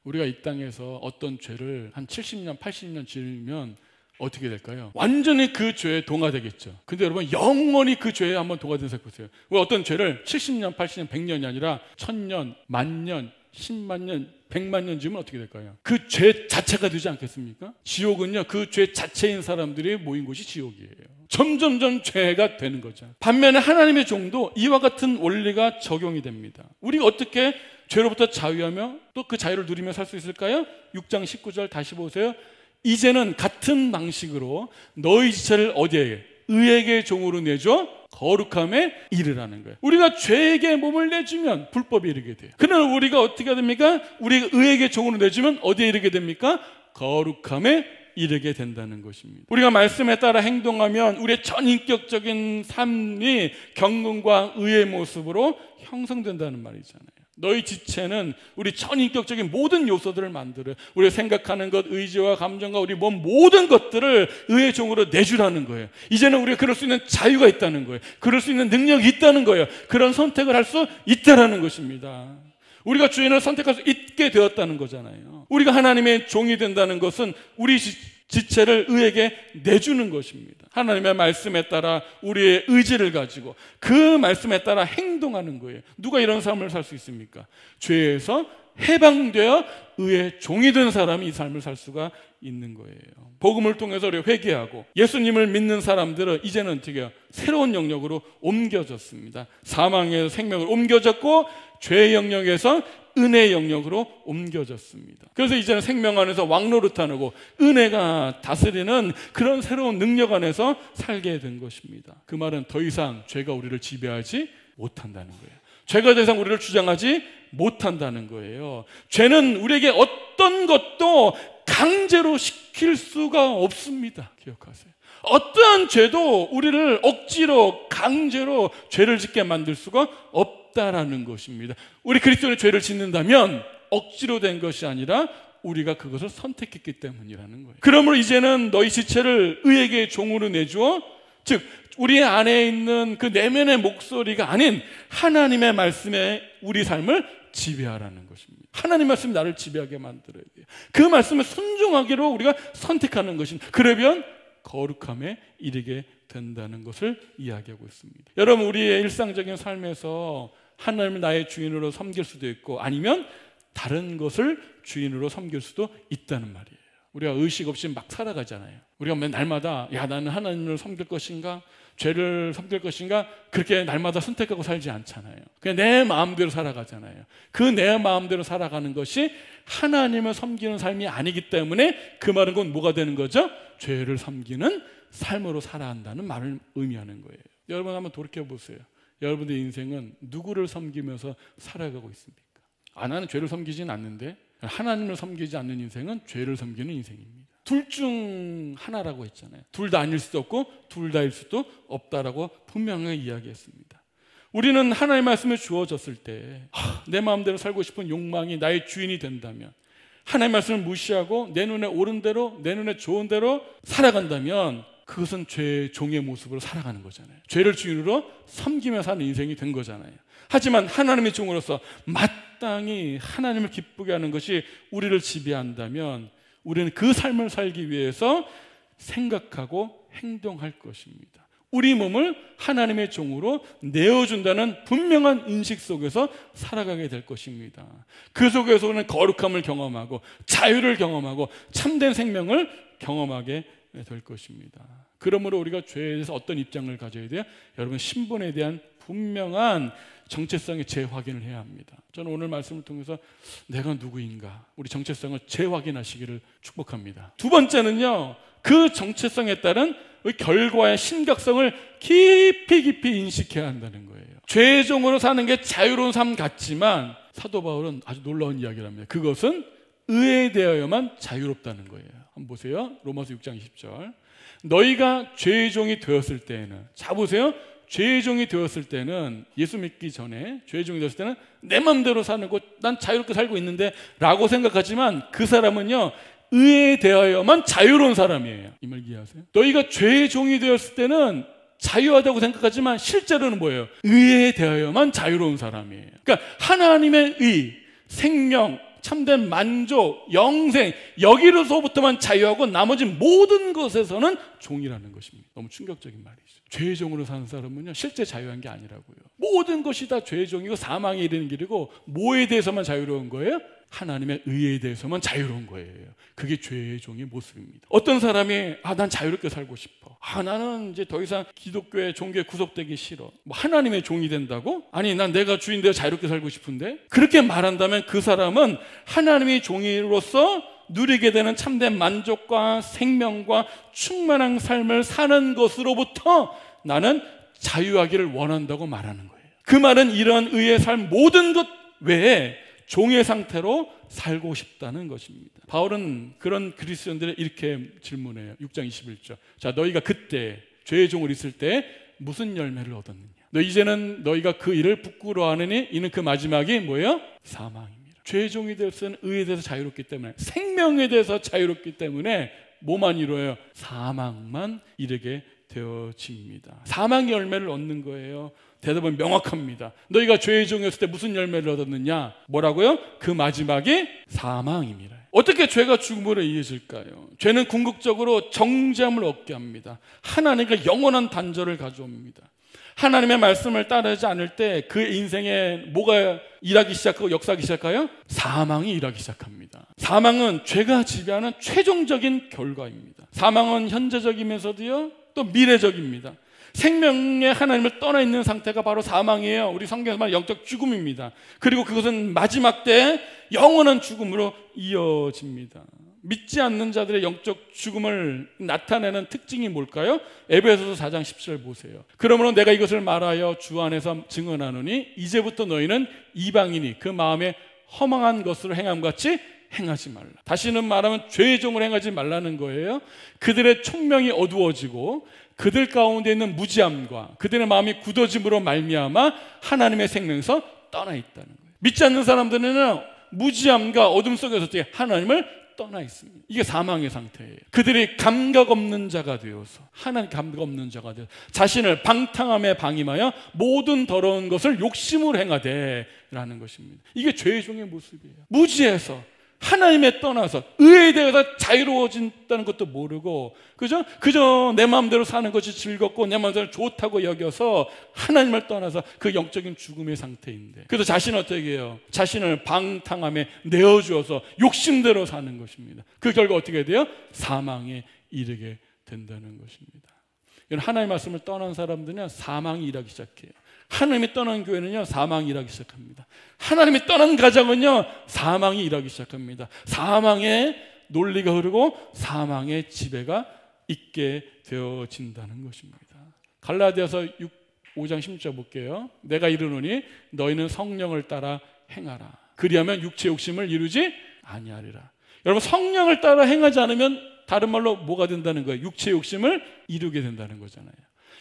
Speaker 1: 우리가 이 땅에서 어떤 죄를 한 70년, 80년 지으면 어떻게 될까요? 완전히 그 죄에 동화되겠죠. 근데 여러분, 영원히 그 죄에 한번 동화된 생각해보세요. 왜 어떤 죄를 70년, 80년, 100년이 아니라 1000년, 만년, 10만 년, 100만 년 지으면 어떻게 될까요? 그 죄 자체가 되지 않겠습니까? 지옥은요, 그 죄 자체인 사람들이 모인 곳이 지옥이에요. 점점점 죄가 되는 거죠. 반면에 하나님의 종도 이와 같은 원리가 적용이 됩니다. 우리가 어떻게 죄로부터 자유하며 또 그 자유를 누리며 살 수 있을까요? 6장 19절 다시 보세요. 이제는 같은 방식으로 너희 지체를 어디에? 의에게 종으로 내줘 거룩함에 이르라는 거예요. 우리가 죄에게 몸을 내주면 불법에 이르게 돼요. 그러나 우리가 어떻게 됩니까? 우리가 의에게 종으로 내주면 어디에 이르게 됩니까? 거룩함에 이르게 된다는 것입니다. 우리가 말씀에 따라 행동하면 우리의 전인격적인 삶이 경건과 의의 모습으로 형성된다는 말이잖아요. 너희 지체는 우리 전인격적인 모든 요소들을 만들어요. 우리가 생각하는 것, 의지와 감정과 우리 몸 모든 것들을 의의 종으로 내주라는 거예요. 이제는 우리가 그럴 수 있는 자유가 있다는 거예요. 그럴 수 있는 능력이 있다는 거예요. 그런 선택을 할 수 있다는 것입니다. 우리가 주인을 선택할 수 있게 되었다는 거잖아요. 우리가 하나님의 종이 된다는 것은 우리 지체를 의에게 내주는 것입니다. 하나님의 말씀에 따라 우리의 의지를 가지고 그 말씀에 따라 행동하는 거예요. 누가 이런 삶을 살 수 있습니까? 죄에서 해방되어 의의 종이 된 사람이 이 삶을 살 수가 있는 거예요. 복음을 통해서 우리가 회개하고 예수님을 믿는 사람들은 이제는 어떻게 해요? 새로운 영역으로 옮겨졌습니다. 사망에서 생명으로 옮겨졌고 죄의 영역에서 은혜의 영역으로 옮겨졌습니다. 그래서 이제는 생명 안에서 왕노릇하고 은혜가 다스리는 그런 새로운 능력 안에서 살게 된 것입니다. 그 말은 더 이상 죄가 우리를 지배하지 못한다는 거예요. 죄가 더 이상 우리를 주장하지 못한다는 거예요. 죄는 우리에게 어떤 것도 강제로 시킬 수가 없습니다. 기억하세요. 어떠한 죄도 우리를 억지로 강제로 죄를 짓게 만들 수가 없다라는 것입니다. 우리 그리스도인의 죄를 짓는다면 억지로 된 것이 아니라 우리가 그것을 선택했기 때문이라는 거예요. 그러므로 이제는 너희 지체를 의에게 종으로 내주어, 즉 우리 안에 있는 그 내면의 목소리가 아닌 하나님의 말씀에 우리 삶을 지배하라는 것입니다. 하나님 말씀이 나를 지배하게 만들어야 돼요. 그 말씀에 순종하기로 우리가 선택하는 것입니다. 그러면 거룩함에 이르게 된다는 것을 이야기하고 있습니다. 여러분, 우리의 일상적인 삶에서 하나님을 나의 주인으로 섬길 수도 있고 아니면 다른 것을 주인으로 섬길 수도 있다는 말이에요. 우리가 의식 없이 막 살아가잖아요. 우리가 날마다 나는 하나님을 섬길 것인가 죄를 섬길 것인가 그렇게 날마다 선택하고 살지 않잖아요. 그냥 내 마음대로 살아가잖아요. 그 내 마음대로 살아가는 것이 하나님을 섬기는 삶이 아니기 때문에 그 말은 곧 뭐가 되는 거죠? 죄를 섬기는 삶으로 살아야 한다는 말을 의미하는 거예요. 여러분 한번 돌이켜보세요. 여러분의 인생은 누구를 섬기면서 살아가고 있습니까? 나는 죄를 섬기진 않는데 하나님을 섬기지 않는 인생은 죄를 섬기는 인생입니다. 둘 중 하나라고 했잖아요. 둘 다 아닐 수도 없고 둘 다일 수도 없다라고 분명하게 이야기했습니다. 우리는 하나님의 말씀을 주어졌을 때 내 마음대로 살고 싶은 욕망이 나의 주인이 된다면, 하나님의 말씀을 무시하고 내 눈에 옳은 대로 내 눈에 좋은 대로 살아간다면 그것은 죄의 종의 모습으로 살아가는 거잖아요. 죄를 주인으로 섬기며 사는 인생이 된 거잖아요. 하지만 하나님의 종으로서 마땅히 하나님을 기쁘게 하는 것이 우리를 지배한다면 우리는 그 삶을 살기 위해서 생각하고 행동할 것입니다. 우리 몸을 하나님의 종으로 내어준다는 분명한 인식 속에서 살아가게 될 것입니다. 그 속에서 우리는 거룩함을 경험하고 자유를 경험하고 참된 생명을 경험하게 될 것입니다. 그러므로 우리가 죄에 대해서 어떤 입장을 가져야 돼요? 여러분, 신분에 대한 분명한 정체성의 재확인을 해야 합니다. 저는 오늘 말씀을 통해서 내가 누구인가, 우리 정체성을 재확인하시기를 축복합니다. 두 번째는요, 그 정체성에 따른 결과의 심각성을 깊이 인식해야 한다는 거예요. 죄의 종으로 사는 게 자유로운 삶 같지만 사도 바울은 아주 놀라운 이야기를 합니다. 그것은 의에 대하여만 자유롭다는 거예요. 한번 보세요. 로마서 6장 20절. 너희가 죄의 종이 되었을 때에는, 자 보세요. 죄의 종이 되었을 때는, 예수 믿기 전에 죄의 종이 되었을 때는 내 마음대로 사는 것, 난 자유롭게 살고 있는데 라고 생각하지만 그 사람은요, 의에 대하여만 자유로운 사람이에요. 이 말 이해하세요? 너희가 죄의 종이 되었을 때는 자유하다고 생각하지만 실제로는 뭐예요? 의에 대하여만 자유로운 사람이에요. 그러니까 하나님의 의, 생명, 참된 만족, 영생, 여기로서부터만 자유하고 나머지 모든 것에서는 종이라는 것입니다. 너무 충격적인 말이죠. 죄의 종으로 사는 사람은요, 실제 자유한 게 아니라고요. 모든 것이 다 죄의 종이고 사망에 이르는 길이고, 뭐에 대해서만 자유로운 거예요? 하나님의 의에 대해서만 자유로운 거예요. 그게 죄의 종의 모습입니다. 어떤 사람이 난 자유롭게 살고 싶어, 나는 이제 더 이상 기독교의 종교에 구속되기 싫어, 하나님의 종이 된다고? 아니, 난 내가 주인 되어 자유롭게 살고 싶은데, 그렇게 말한다면 그 사람은 하나님의 종이로서 누리게 되는 참된 만족과 생명과 충만한 삶을 사는 것으로부터 나는 자유하기를 원한다고 말하는 거예요. 그 말은 이런 의의 삶 모든 것 외에 종의 상태로 살고 싶다는 것입니다. 바울은 그런 그리스도인들을 이렇게 질문해요. 6장 21절. 자, 너희가 그때 죄의 종을 있을 때 무슨 열매를 얻었느냐? 너 이제는 너희가 그 일을 부끄러워하느니 이는 그 마지막이 뭐예요? 사망입니다. 죄의 종이 되었을 때는 의에 대해서 자유롭기 때문에, 생명에 대해서 자유롭기 때문에 뭐만 이루어요? 사망만 이르게 되어집니다. 사망의 열매를 얻는 거예요. 대답은 명확합니다. 너희가 죄의 종이었을 때 무슨 열매를 얻었느냐? 뭐라고요? 그 마지막이 사망입니다. 어떻게 죄가 죽음으로 이어질까요? 죄는 궁극적으로 정죄함을 얻게 합니다. 하나님과 영원한 단절을 가져옵니다. 하나님의 말씀을 따르지 않을 때 그 인생에 뭐가 일하기 시작하고 역사하기 시작해요? 사망이 일하기 시작합니다. 사망은 죄가 지배하는 최종적인 결과입니다. 사망은 현재적이면서도요, 또 미래적입니다. 생명의 하나님을 떠나 있는 상태가 바로 사망이에요. 우리 성경에서 말하는 영적 죽음입니다. 그리고 그것은 마지막 때 영원한 죽음으로 이어집니다. 믿지 않는 자들의 영적 죽음을 나타내는 특징이 뭘까요? 에베소서 4장 10절 보세요. 그러므로 내가 이것을 말하여 주 안에서 증언하노니 이제부터 너희는 이방인이 그 마음에 허망한 것으로 행함같이 행하지 말라. 다시는 말하면 죄의 종을 행하지 말라는 거예요. 그들의 총명이 어두워지고 그들 가운데 있는 무지함과 그들의 마음이 굳어짐으로 말미암아 하나님의 생명에서 떠나 있다는 거예요. 믿지 않는 사람들은 무지함과 어둠 속에서 어떻게 하나님을 떠나 있습니다. 이게 사망의 상태예요. 그들이 감각 없는 자가 되어서, 하나님 감각 없는 자가 되어서 자신을 방탕함에 방임하여 모든 더러운 것을 욕심으로 행하되 라는 것입니다. 이게 죄의 종의 모습이에요. 무지해서 하나님에 떠나서 의에 대해서 자유로워진다는 것도 모르고, 그저 내 마음대로 사는 것이 즐겁고 내 마음대로 좋다고 여겨서 하나님을 떠나서 그 영적인 죽음의 상태인데, 그래서 자신을 어떻게 해요? 자신을 방탕함에 내어주어서 욕심대로 사는 것입니다. 그 결과 어떻게 돼요? 사망에 이르게 된다는 것입니다. 하나님의 말씀을 떠난 사람들은 사망이 일하기 시작해요. 하나님이 떠난 교회는요, 사망이 일하기 시작합니다. 하나님이 떠난 가정은요, 사망이 일하기 시작합니다. 사망의 논리가 흐르고 사망의 지배가 있게 되어진다는 것입니다. 갈라디아서 5장 16절 볼게요. 내가 이르노니 너희는 성령을 따라 행하라. 그리하면 육체의 욕심을 이루지 아니하리라. 여러분, 성령을 따라 행하지 않으면 다른 말로 뭐가 된다는 거예요? 육체의 욕심을 이루게 된다는 거잖아요.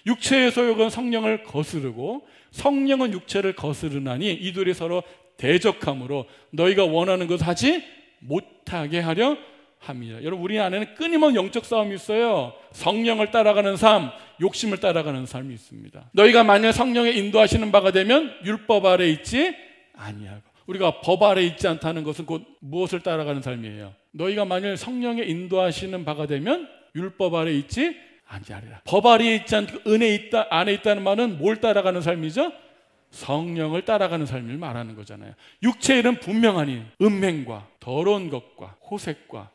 Speaker 1: 육체의 소욕은 성령을 거스르고 성령은 육체를 거스르나니 이 둘이 서로 대적함으로 너희가 원하는 것을 하지 못하게 하려 함이라. 여러분, 우리 안에는 끊임없는 영적 싸움이 있어요. 성령을 따라가는 삶, 욕심을 따라가는 삶이 있습니다. 너희가 만약 성령의 인도하시는 바가 되면 율법 아래 있지 아니하고. 우리가 법 아래 있지 않다는 것은 곧 무엇을 따라가는 삶이에요? 너희가 만일 성령의 인도하시는 바가 되면 율법 아래 있지 아니하리라. 법 아래 있지 않고 안에 있다는 말은 뭘 따라가는 삶이죠? 성령을 따라가는 삶을 말하는 거잖아요. 육체의 일은 분명하니 음행과 더러운 것과 호색과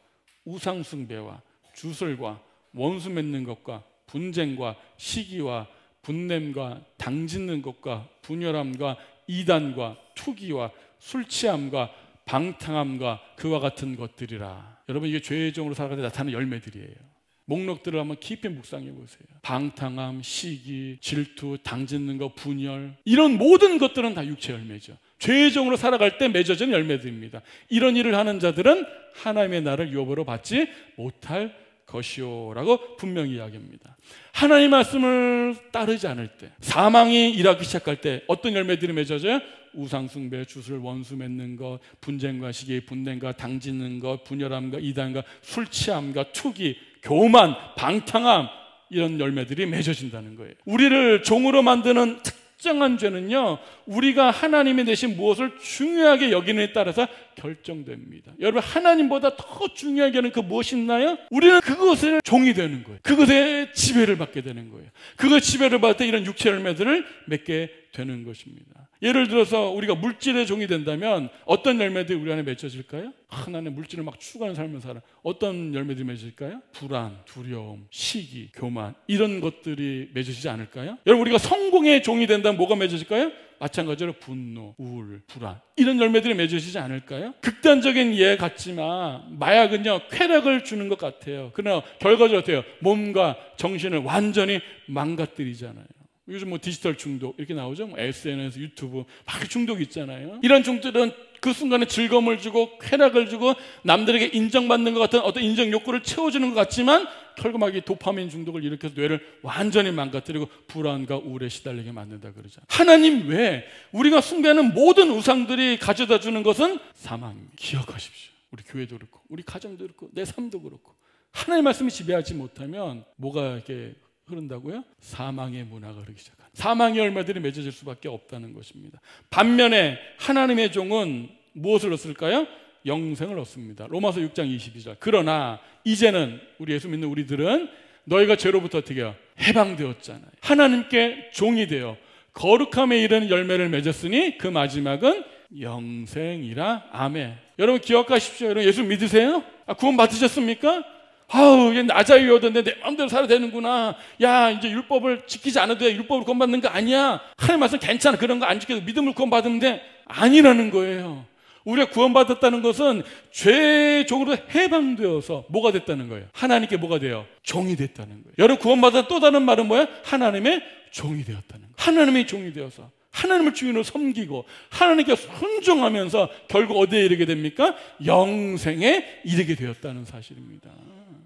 Speaker 1: 우상숭배와 주술과 원수 맺는 것과 분쟁과 시기와 분냄과 당짓는 것과 분열함과 이단과 투기와 술취함과 방탕함과 그와 같은 것들이라. 여러분, 이게 죄의 종으로 살아가는 데 나타나는 열매들이에요. 목록들을 한번 깊이 묵상해 보세요. 방탕함, 시기, 질투, 당짓는 것, 분열, 이런 모든 것들은 다 육체 열매죠. 죄의 종으로 살아갈 때 맺어지는 열매들입니다. 이런 일을 하는 자들은 하나님의 나를 유업으로 받지 못할 것이요라고 분명히 이야기합니다. 하나님의 말씀을 따르지 않을 때, 사망이 일하기 시작할 때 어떤 열매들이 맺어져요? 우상숭배, 주술, 원수 맺는 것, 분쟁과 시기, 분냄과 당짓는 것, 분열함과 이단과 술취함과 투기, 교만, 방탕함, 이런 열매들이 맺어진다는 거예요. 우리를 종으로 만드는 특정한 죄는요, 우리가 하나님이 대신 무엇을 중요하게 여기느냐에 따라서 결정됩니다. 여러분, 하나님보다 더 중요하게 하는 그 무엇이 있나요? 우리는 그것에 종이 되는 거예요. 그것에 지배를 받게 되는 거예요. 그것 지배를 받을 때 이런 육체 열매들을 맺게 되는 것입니다. 예를 들어서 우리가 물질의 종이 된다면 어떤 열매들이 우리 안에 맺혀질까요? 하나님의 물질을 막 추구하는 삶을 살아. 어떤 열매들이 맺어질까요? 불안, 두려움, 시기, 교만, 이런 것들이 맺어지지 않을까요? 여러분, 우리가 성공의 종이 된다면 뭐가 맺어질까요? 마찬가지로 분노, 우울, 불안, 이런 열매들이 맺어지지 않을까요? 극단적인 예 같지만 마약은요, 쾌락을 주는 것 같아요. 그러나 결과적으로 어때요? 몸과 정신을 완전히 망가뜨리잖아요. 요즘 뭐 디지털 중독 이렇게 나오죠. 뭐 SNS, 유튜브 막 중독이 있잖아요. 이런 중독들은 그 순간에 즐거움을 주고 쾌락을 주고 남들에게 인정받는 것 같은 어떤 인정 욕구를 채워주는 것 같지만 결국 이 도파민 중독을 일으켜서 뇌를 완전히 망가뜨리고 불안과 우울에 시달리게 만든다 그러잖아요. 하나님 외에 우리가 숭배하는 모든 우상들이 가져다 주는 것은 사망입니다. 기억하십시오. 우리 교회도 그렇고 우리 가정도 그렇고 내 삶도 그렇고 하나님의 말씀이 지배하지 못하면 뭐가 이렇게 흐른다고요? 사망의 문화가 흐르기 시작합니다. 사망의 열매들이 맺어질 수밖에 없다는 것입니다. 반면에 하나님의 종은 무엇을 얻을까요? 영생을 얻습니다. 로마서 6장 22절. 그러나 이제는 우리 예수 믿는 우리들은 너희가 죄로부터 어떻게 해요? 해방되었잖아요. 하나님께 종이 되어 거룩함에 이르는 열매를 맺었으니 그 마지막은 영생이라. 아멘. 여러분 기억하십시오. 여러분 예수 믿으세요? 구원 받으셨습니까? 아우, 얘 나 자유였는데 내 마음대로 살아야 되는구나. 야, 이제 율법을 지키지 않아도 돼. 율법을 구원받는 거 아니야. 하나님 말씀 괜찮아. 그런 거 안 지켜도 믿음을 구원받으면 돼. 아니라는 거예요. 우리가 구원받았다는 것은 죄의 종으로 해방되어서 뭐가 됐다는 거예요? 하나님께 뭐가 돼요? 종이 됐다는 거예요. 여러분 구원받았다 또 다른 말은 뭐야? 하나님의 종이 되었다는 거예요. 하나님의 종이 되어서 하나님을 주인으로 섬기고 하나님께 순종하면서 결국 어디에 이르게 됩니까? 영생에 이르게 되었다는 사실입니다.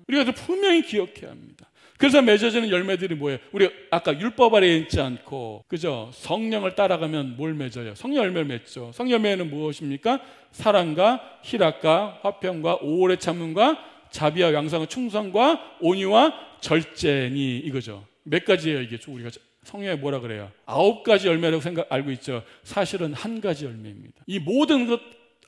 Speaker 1: 우리가 분명히 기억해야 합니다. 그래서 맺어지는 열매들이 뭐예요? 우리 아까 율법 아래 있지 않고 그죠? 성령을 따라가면 뭘 맺어요? 성령 열매를 맺죠. 성령 열매는 무엇입니까? 사랑과 희락과 화평과 오래 참음과 자비와 양상과 충성과 온유와 절제니 이거죠. 몇 가지예요 이게? 우리가 성령에 뭐라 그래요? 9가지 열매라고 알고 있죠. 사실은 한 가지 열매입니다. 이 모든 것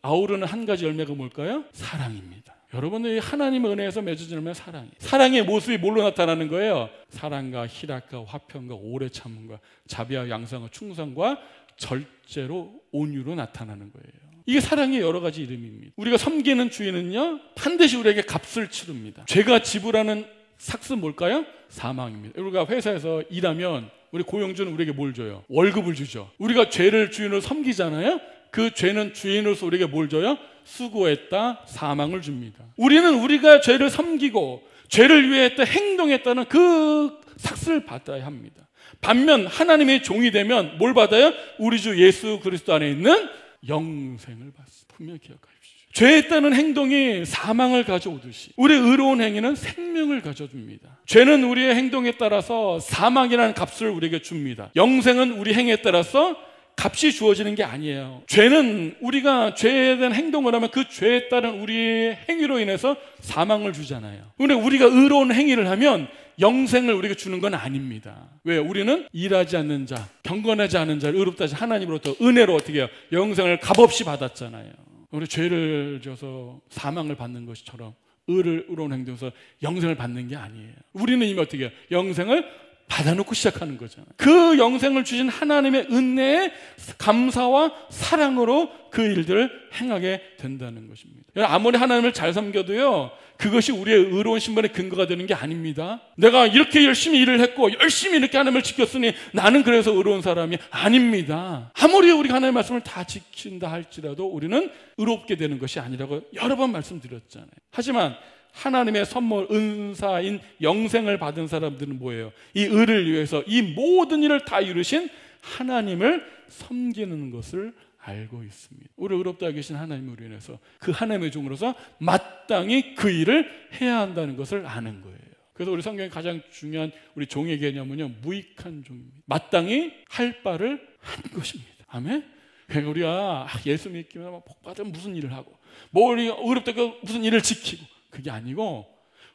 Speaker 1: 아우르는 한 가지 열매가 뭘까요? 사랑입니다. 여러분들이 하나님의 은혜에서 맺어지는 사랑이에요. 사랑의 모습이 뭘로 나타나는 거예요? 사랑과 희락과 화평과 오래 참음과 자비와 양상과 충성과 절제로 온유로 나타나는 거예요. 이게 사랑의 여러 가지 이름입니다. 우리가 섬기는 주인은요 반드시 우리에게 값을 치릅니다. 죄가 지불하는 삭은 뭘까요? 사망입니다. 우리가 회사에서 일하면 우리 고용주는 우리에게 뭘 줘요? 월급을 주죠. 우리가 죄를 주인으로 섬기잖아요. 그 죄는 주인으로서 우리에게 뭘 줘요? 수고했다, 사망을 줍니다. 우리는 우리가 죄를 섬기고 죄를 위해 했다, 행동했다는 그 삭을 받아야 합니다. 반면 하나님의 종이 되면 뭘 받아요? 우리 주 예수 그리스도 안에 있는 영생을 받습니다. 분명히 기억하십시오. 죄했다는 행동이 사망을 가져오듯이 우리의 의로운 행위는 생명을 가져줍니다. 죄는 우리의 행동에 따라서 사망이라는 값을 우리에게 줍니다. 영생은 우리 행위에 따라서 값이 주어지는 게 아니에요. 죄는 우리가 죄에 대한 행동을 하면 그 죄에 따른 우리의 행위로 인해서 사망을 주잖아요. 그런데 우리가 의로운 행위를 하면 영생을 우리에게 주는 건 아닙니다. 왜? 우리는 일하지 않는 자, 경건하지 않은 자를 의롭다 하신 하나님으로부터 은혜로 어떻게 해요? 영생을 값없이 받았잖아요. 우리 죄를 져서 사망을 받는 것처럼 의로운 행동에서 영생을 받는 게 아니에요. 우리는 이미 어떻게 해요? 영생을 받아놓고 시작하는 거잖아요. 그 영생을 주신 하나님의 은혜에 감사와 사랑으로 그 일들을 행하게 된다는 것입니다. 아무리 하나님을 잘 섬겨도요, 그것이 우리의 의로운 신분의 근거가 되는 게 아닙니다. 내가 이렇게 열심히 일을 했고 열심히 이렇게 하나님을 지켰으니 나는 그래서 의로운 사람이 아닙니다. 아무리 우리가 하나님의 말씀을 다 지킨다 할지라도 우리는 의롭게 되는 것이 아니라고 여러 번 말씀드렸잖아요. 하지만 하나님의 선물, 은사인 영생을 받은 사람들은 뭐예요? 이 의를 위해서 이 모든 일을 다 이루신 하나님을 섬기는 것을 알고 있습니다. 우리 의롭다 계신 하나님을 인해서 그 하나님의 종으로서 마땅히 그 일을 해야 한다는 것을 아는 거예요. 그래서 우리 성경의 가장 중요한 우리 종의 개념은요, 무익한 종입니다. 마땅히 할 바를 한 것입니다. 아멘? 그러니까 우리가 예수 믿기면 복받으면 무슨 일을 하고 뭐 우리가 의롭다 무슨 일을 지키고, 그게 아니고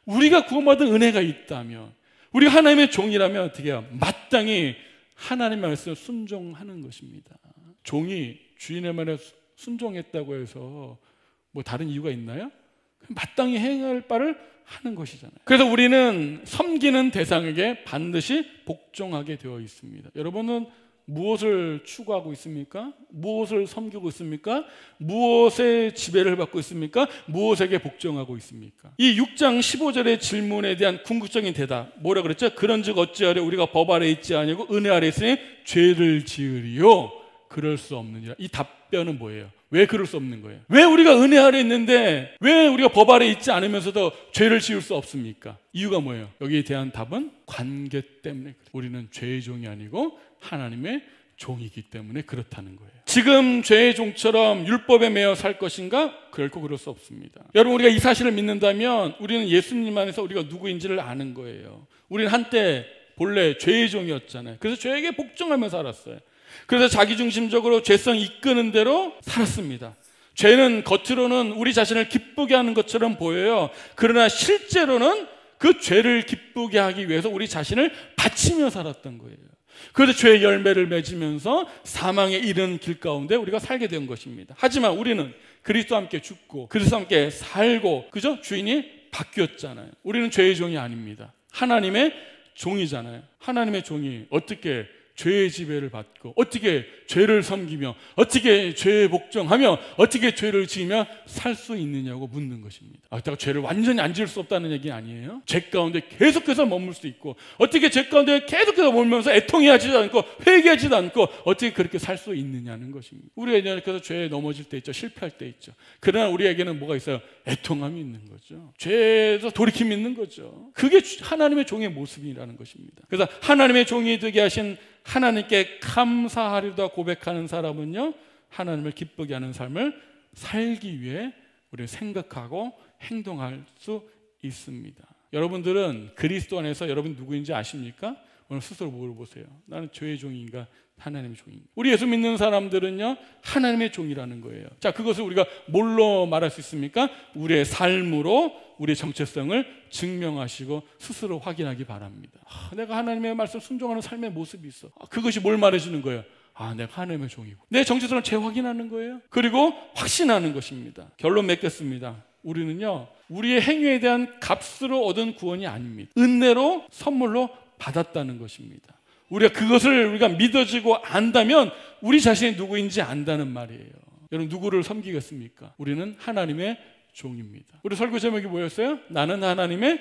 Speaker 1: 우리가 구원받은 은혜가 있다면, 우리가 하나님의 종이라면 어떻게 해요? 마땅히 하나님의 말씀을 순종하는 것입니다. 종이 주인의 말에 순종했다고 해서 뭐 다른 이유가 있나요? 마땅히 행할 바를 하는 것이잖아요. 그래서 우리는 섬기는 대상에게 반드시 복종하게 되어 있습니다. 여러분은 무엇을 추구하고 있습니까? 무엇을 섬기고 있습니까? 무엇의 지배를 받고 있습니까? 무엇에게 복종하고 있습니까? 이 6장 15절의 질문에 대한 궁극적인 대답, 뭐라 그랬죠? 그런즉 어찌하려 우리가 법 아래 있지 아니고 은혜 아래 있으니 죄를 지으리요? 그럴 수 없느니라. 이 답변은 뭐예요? 왜 그럴 수 없는 거예요? 왜 우리가 은혜 아래 있는데 왜 우리가 법 아래 있지 않으면서도 죄를 지을 수 없습니까? 이유가 뭐예요? 여기에 대한 답은 관계 때문에 그래요. 우리는 죄의 종이 아니고 하나님의 종이기 때문에 그렇다는 거예요. 지금 죄의 종처럼 율법에 매여 살 것인가? 결코 그럴 수 없습니다. 여러분, 우리가 이 사실을 믿는다면 우리는 예수님 안에서 우리가 누구인지를 아는 거예요. 우리는 한때 본래 죄의 종이었잖아요. 그래서 죄에게 복종하며 살았어요. 그래서 자기중심적으로 죄성 이끄는 대로 살았습니다. 죄는 겉으로는 우리 자신을 기쁘게 하는 것처럼 보여요. 그러나 실제로는 그 죄를 기쁘게 하기 위해서 우리 자신을 바치며 살았던 거예요. 그래서 죄의 열매를 맺으면서 사망에 이르는 길 가운데 우리가 살게 된 것입니다. 하지만 우리는 그리스도와 함께 죽고 그리스도와 함께 살고, 그죠? 주인이 바뀌었잖아요. 우리는 죄의 종이 아닙니다. 하나님의 종이잖아요. 하나님의 종이 어떻게 죄의 지배를 받고, 어떻게 죄를 섬기며, 어떻게 죄에 복종하며, 어떻게 죄를 지으며 살 수 있느냐고 묻는 것입니다. 내가 죄를 완전히 안 지을 수 없다는 얘기 아니에요. 죄 가운데 계속해서 머물 수 있고, 어떻게 죄 가운데 계속해서 머물면서 애통해하지도 않고 회개하지도 않고 어떻게 그렇게 살 수 있느냐는 것입니다. 우리가 계속 죄에 넘어질 때 있죠. 실패할 때 있죠. 그러나 우리에게는 뭐가 있어요? 애통함이 있는 거죠. 죄에서 돌이킴이 있는 거죠. 그게 하나님의 종의 모습이라는 것입니다. 그래서 하나님의 종이 되게 하신 하나님께 감사하리다 고백하는 사람은요, 하나님을 기쁘게 하는 삶을 살기 위해 우리는 생각하고 행동할 수 있습니다. 여러분들은 그리스도 안에서 여러분 누구인지 아십니까? 오늘 스스로 물어보세요. 나는 죄의 종인가 하나님의 종인가? 우리 예수 믿는 사람들은요, 하나님의 종이라는 거예요. 자, 그것을 우리가 뭘로 말할 수 있습니까? 우리의 삶으로 우리의 정체성을 증명하시고 스스로 확인하기 바랍니다. 내가 하나님의 말씀 순종하는 삶의 모습이 있어. 그것이 뭘 말해주는 거예요? 내가 하나님의 종이고 내 정체성을 재확인하는 거예요. 그리고 확신하는 것입니다. 결론 맺겠습니다. 우리는요, 우리의 행위에 대한 값으로 얻은 구원이 아닙니다. 은혜로 선물로 받았다는 것입니다. 우리가 그것을 우리가 믿어지고 안다면 우리 자신이 누구인지 안다는 말이에요. 여러분, 누구를 섬기겠습니까? 우리는 하나님의 종입니다. 우리 설교 제목이 뭐였어요? 나는 하나님의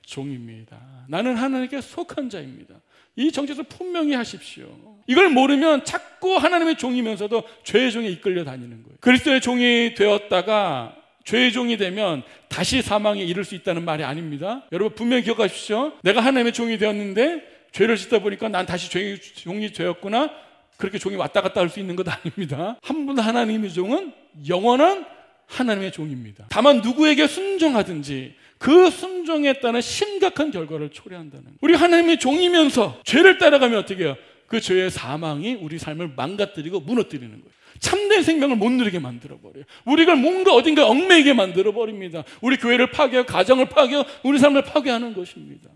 Speaker 1: 종입니다. 나는 하나님께 속한 자입니다. 이 정체성을 분명히 하십시오. 이걸 모르면 자꾸 하나님의 종이면서도 죄의 종에 이끌려 다니는 거예요. 그리스도의 종이 되었다가 죄의 종이 되면 다시 사망에 이를 수 있다는 말이 아닙니다. 여러분, 분명히 기억하십시오. 내가 하나님의 종이 되었는데 죄를 짓다 보니까 난 다시 죄의 종이 되었구나, 그렇게 종이 왔다 갔다 할 수 있는 것 아닙니다. 한 분 하나님의 종은 영원한 하나님의 종입니다. 다만 누구에게 순종하든지 그 순종에 따른 심각한 결과를 초래한다는 거예요. 우리 하나님의 종이면서 죄를 따라가면 어떻게 해요? 그 죄의 사망이 우리 삶을 망가뜨리고 무너뜨리는 거예요. 참된 생명을 못 누리게 만들어버려요. 우리가 뭔가 어딘가 얽매이게 만들어버립니다. 우리 교회를 파괴하고 가정을 파괴하고 우리 삶을 파괴하는 것입니다.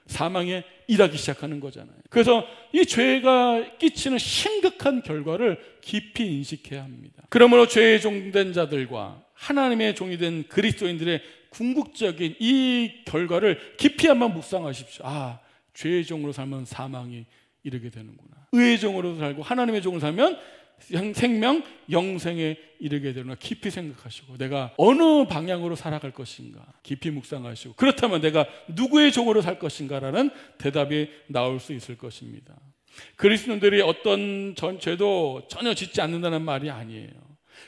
Speaker 1: 사망에 일하기 시작하는 거잖아요. 그래서 이 죄가 끼치는 심각한 결과를 깊이 인식해야 합니다. 그러므로 죄의 종된 자들과 하나님의 종이 된 그리스도인들의 궁극적인 이 결과를 깊이 한번 묵상하십시오. 아, 죄의 종으로 살면 사망이 이르게 되는구나. 의의 종으로 살고 하나님의 종으로 살면 생명, 영생에 이르게 되는구나. 깊이 생각하시고 내가 어느 방향으로 살아갈 것인가 깊이 묵상하시고, 그렇다면 내가 누구의 종으로 살 것인가라는 대답이 나올 수 있을 것입니다. 그리스도인들이 어떤 죄도 전혀 짓지 않는다는 말이 아니에요.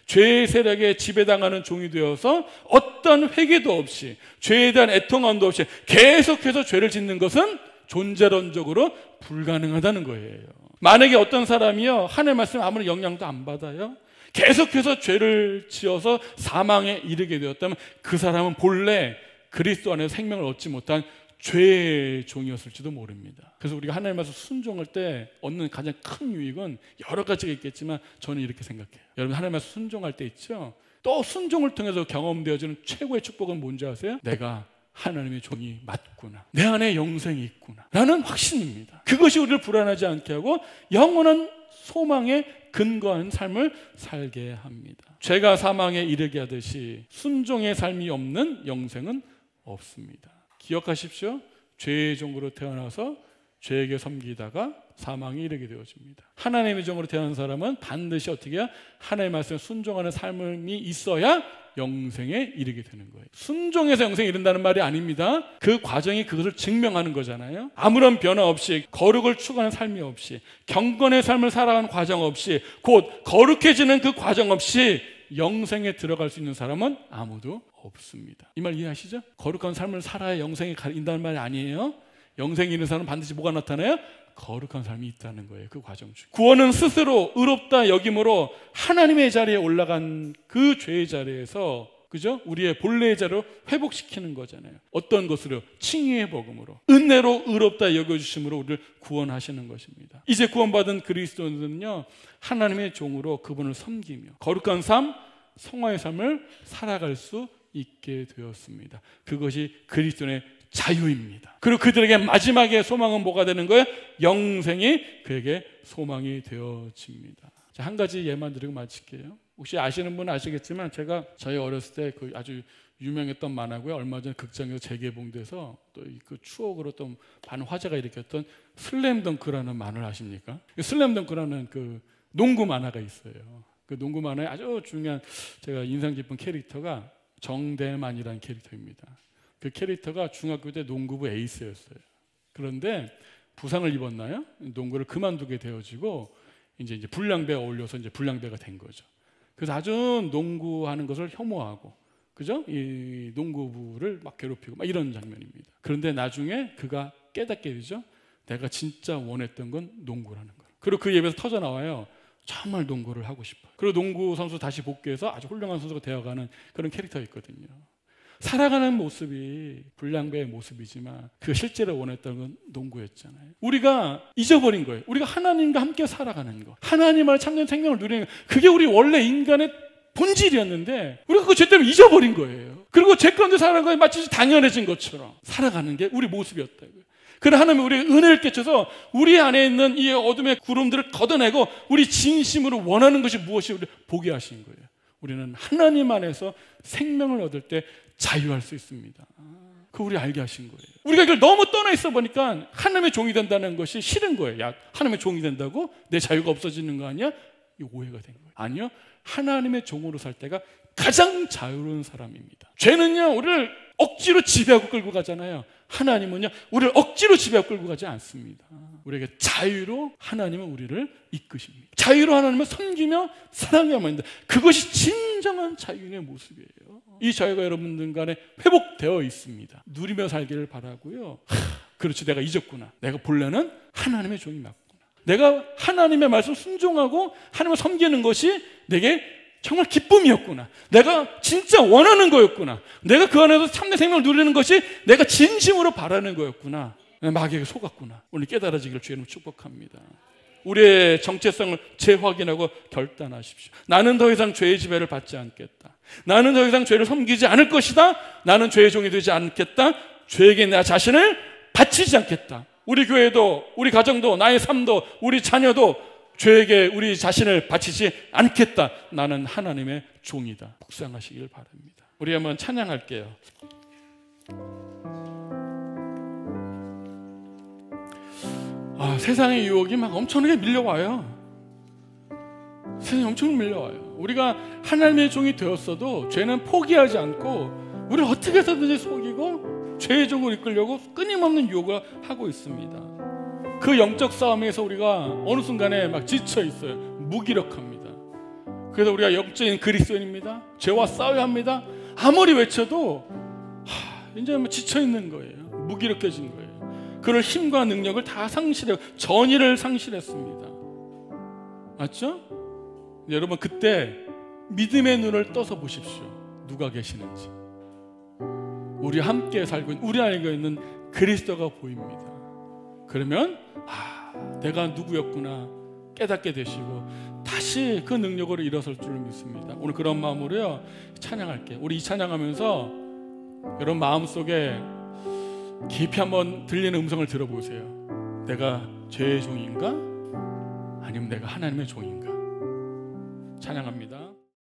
Speaker 1: 죄의 세력에 지배당하는 종이 되어서 어떤 회개도 없이, 죄에 대한 애통함도 없이 계속해서 죄를 짓는 것은 존재론적으로 불가능하다는 거예요. 만약에 어떤 사람이요, 하나님의 말씀 아무런 영향도 안 받아요, 계속해서 죄를 지어서 사망에 이르게 되었다면 그 사람은 본래 그리스도 안에서 생명을 얻지 못한 죄의 종이었을지도 모릅니다. 그래서 우리가 하나님의 말씀 순종할 때 얻는 가장 큰 유익은 여러 가지가 있겠지만 저는 이렇게 생각해요. 여러분, 하나님의 말씀 순종할 때 있죠, 또 순종을 통해서 경험되어지는 최고의 축복은 뭔지 아세요? 내가 하나님의 종이 맞구나, 내 안에 영생이 있구나 라는 확신입니다. 그것이 우리를 불안하지 않게 하고 영원한 소망에 근거하는 삶을 살게 합니다. 죄가 사망에 이르게 하듯이 순종의 삶이 없는 영생은 없습니다. 기억하십시오. 죄의 종으로 태어나서 죄에게 섬기다가 사망에 이르게 되어집니다. 하나님의 종으로 태어난 사람은 반드시 어떻게 해야 하나님의 말씀에 순종하는 삶이 있어야 영생에 이르게 되는 거예요. 순종해서 영생에 이른다는 말이 아닙니다. 그 과정이 그것을 증명하는 거잖아요. 아무런 변화 없이, 거룩을 추구하는 삶이 없이, 경건의 삶을 살아가는 과정 없이, 곧 거룩해지는 그 과정 없이 영생에 들어갈 수 있는 사람은 아무도 없습니다. 이 말 이해하시죠? 거룩한 삶을 살아야 영생에 이른다는 말이 아니에요. 영생에 이르는 사람은 반드시 뭐가 나타나요? 거룩한 삶이 있다는 거예요. 그 과정 중 구원은 스스로 의롭다 여김으로 하나님의 자리에 올라간 그 죄의 자리에서, 그죠? 우리의 본래의 자리로 회복시키는 거잖아요. 어떤 것으로? 칭의의 복음으로, 은혜로 의롭다 여겨주심으로 우리를 구원하시는 것입니다. 이제 구원받은 그리스도인은요, 하나님의 종으로 그분을 섬기며 거룩한 삶, 성화의 삶을 살아갈 수 있게 되었습니다. 그것이 그리스도인의 자유입니다. 그리고 그들에게 마지막에 소망은 뭐가 되는 거예요? 영생이 그에게 소망이 되어집니다. 자, 한 가지 예만 드리고 마칠게요. 혹시 아시는 분은 아시겠지만 제가 저희 어렸을 때 그 아주 유명했던 만화고요, 얼마 전에 극장에서 재개봉돼서 또 그 추억으로 또 많은 화제가 일으켰던 슬램덩크라는 만화를 아십니까? 슬램덩크라는 그 농구 만화가 있어요. 그 농구 만화에 아주 중요한 제가 인상 깊은 캐릭터가 정대만이라는 캐릭터입니다. 그 캐릭터가 중학교 때 농구부 에이스였어요. 그런데 부상을 입었나요? 농구를 그만두게 되어지고 이제 불량배에 어울려서 이제 불량배가 된 거죠. 그래서 아주 농구하는 것을 혐오하고, 그죠? 이 농구부를 막 괴롭히고 막 이런 장면입니다. 그런데 나중에 그가 깨닫게 되죠. 내가 진짜 원했던 건 농구라는 거. 그리고 그 입에서 터져 나와요. 정말 농구를 하고 싶어요. 그리고 농구 선수 다시 복귀해서 아주 훌륭한 선수가 되어가는 그런 캐릭터가 있거든요. 살아가는 모습이 불량배의 모습이지만 그 실제로 원했던 건 농구였잖아요. 우리가 잊어버린 거예요. 우리가 하나님과 함께 살아가는 거, 하나님을 참된 생명을 누리는 거, 그게 우리 원래 인간의 본질이었는데 우리가 그 죄 때문에 잊어버린 거예요. 그리고 죄 가운데 살아가는 거에 마치 당연해진 것처럼 살아가는 게 우리 모습이었다고요. 그러나 하나님이 우리에게 은혜를 끼쳐서 우리 안에 있는 이 어둠의 구름들을 걷어내고 우리 진심으로 원하는 것이 무엇이 우리를 보게 하신 거예요. 우리는 하나님 안에서 생명을 얻을 때 자유할 수 있습니다. 그거 우리 알게 하신 거예요. 우리가 이걸 너무 떠나 있어 보니까 하나님의 종이 된다는 것이 싫은 거예요. 야, 하나님의 종이 된다고 내 자유가 없어지는 거 아니야? 이 오해가 된 거예요. 아니요, 하나님의 종으로 살 때가 가장 자유로운 사람입니다. 죄는요, 우리를 억지로 지배하고 끌고 가잖아요. 하나님은요, 우리를 억지로 지배하고 끌고 가지 않습니다. 우리에게 자유로 하나님은 우리를 이끄십니다. 자유로 하나님을 섬기며 사랑해야만 합니다. 그것이 진정한 자유의 모습이에요. 이 자유가 여러분들 간에 회복되어 있습니다. 누리며 살기를 바라고요. 그렇지, 내가 잊었구나. 내가 본래는 하나님의 종이 맞구나. 내가 하나님의 말씀 순종하고 하나님을 섬기는 것이 내게 정말 기쁨이었구나. 내가 진짜 원하는 거였구나. 내가 그 안에서 참된 생명을 누리는 것이 내가 진심으로 바라는 거였구나. 마귀에게 속았구나. 오늘 깨달아지기를 주님 축복합니다. 우리의 정체성을 재확인하고 결단하십시오. 나는 더 이상 죄의 지배를 받지 않겠다. 나는 더 이상 죄를 섬기지 않을 것이다. 나는 죄의 종이 되지 않겠다. 죄에게 나 자신을 바치지 않겠다. 우리 교회도, 우리 가정도, 나의 삶도, 우리 자녀도 죄에게 우리 자신을 바치지 않겠다. 나는 하나님의 종이다. 묵상하시길 바랍니다. 우리 한번 찬양할게요. 세상의 유혹이 막 엄청나게 밀려와요. 세상이 엄청 밀려와요. 우리가 하나님의 종이 되었어도 죄는 포기하지 않고 우리를 어떻게 해서든지 속이고 죄의 종을 이끌려고 끊임없는 유혹을 하고 있습니다. 그 영적 싸움에서 우리가 어느 순간에 막 지쳐 있어요. 무기력합니다. 그래서 우리가 영적인 그리스도인입니다. 죄와 싸워야 합니다. 아무리 외쳐도 이제 뭐 지쳐 있는 거예요. 무기력해진 거예요. 그럴 힘과 능력을 다 상실해요. 전의를 상실했습니다. 맞죠? 여러분, 그때 믿음의 눈을 떠서 보십시오. 누가 계시는지. 우리 함께 살고 있는, 우리 안에 있는 그리스도가 보입니다. 그러면 내가 누구였구나 깨닫게 되시고 다시 그 능력으로 일어설 줄 믿습니다. 오늘 그런 마음으로요 찬양할게요. 우리 이 찬양하면서 여러분 마음속에 깊이 한번 들리는 음성을 들어보세요. 내가 죄의 종인가? 아니면 내가 하나님의 종인가? 찬양합니다.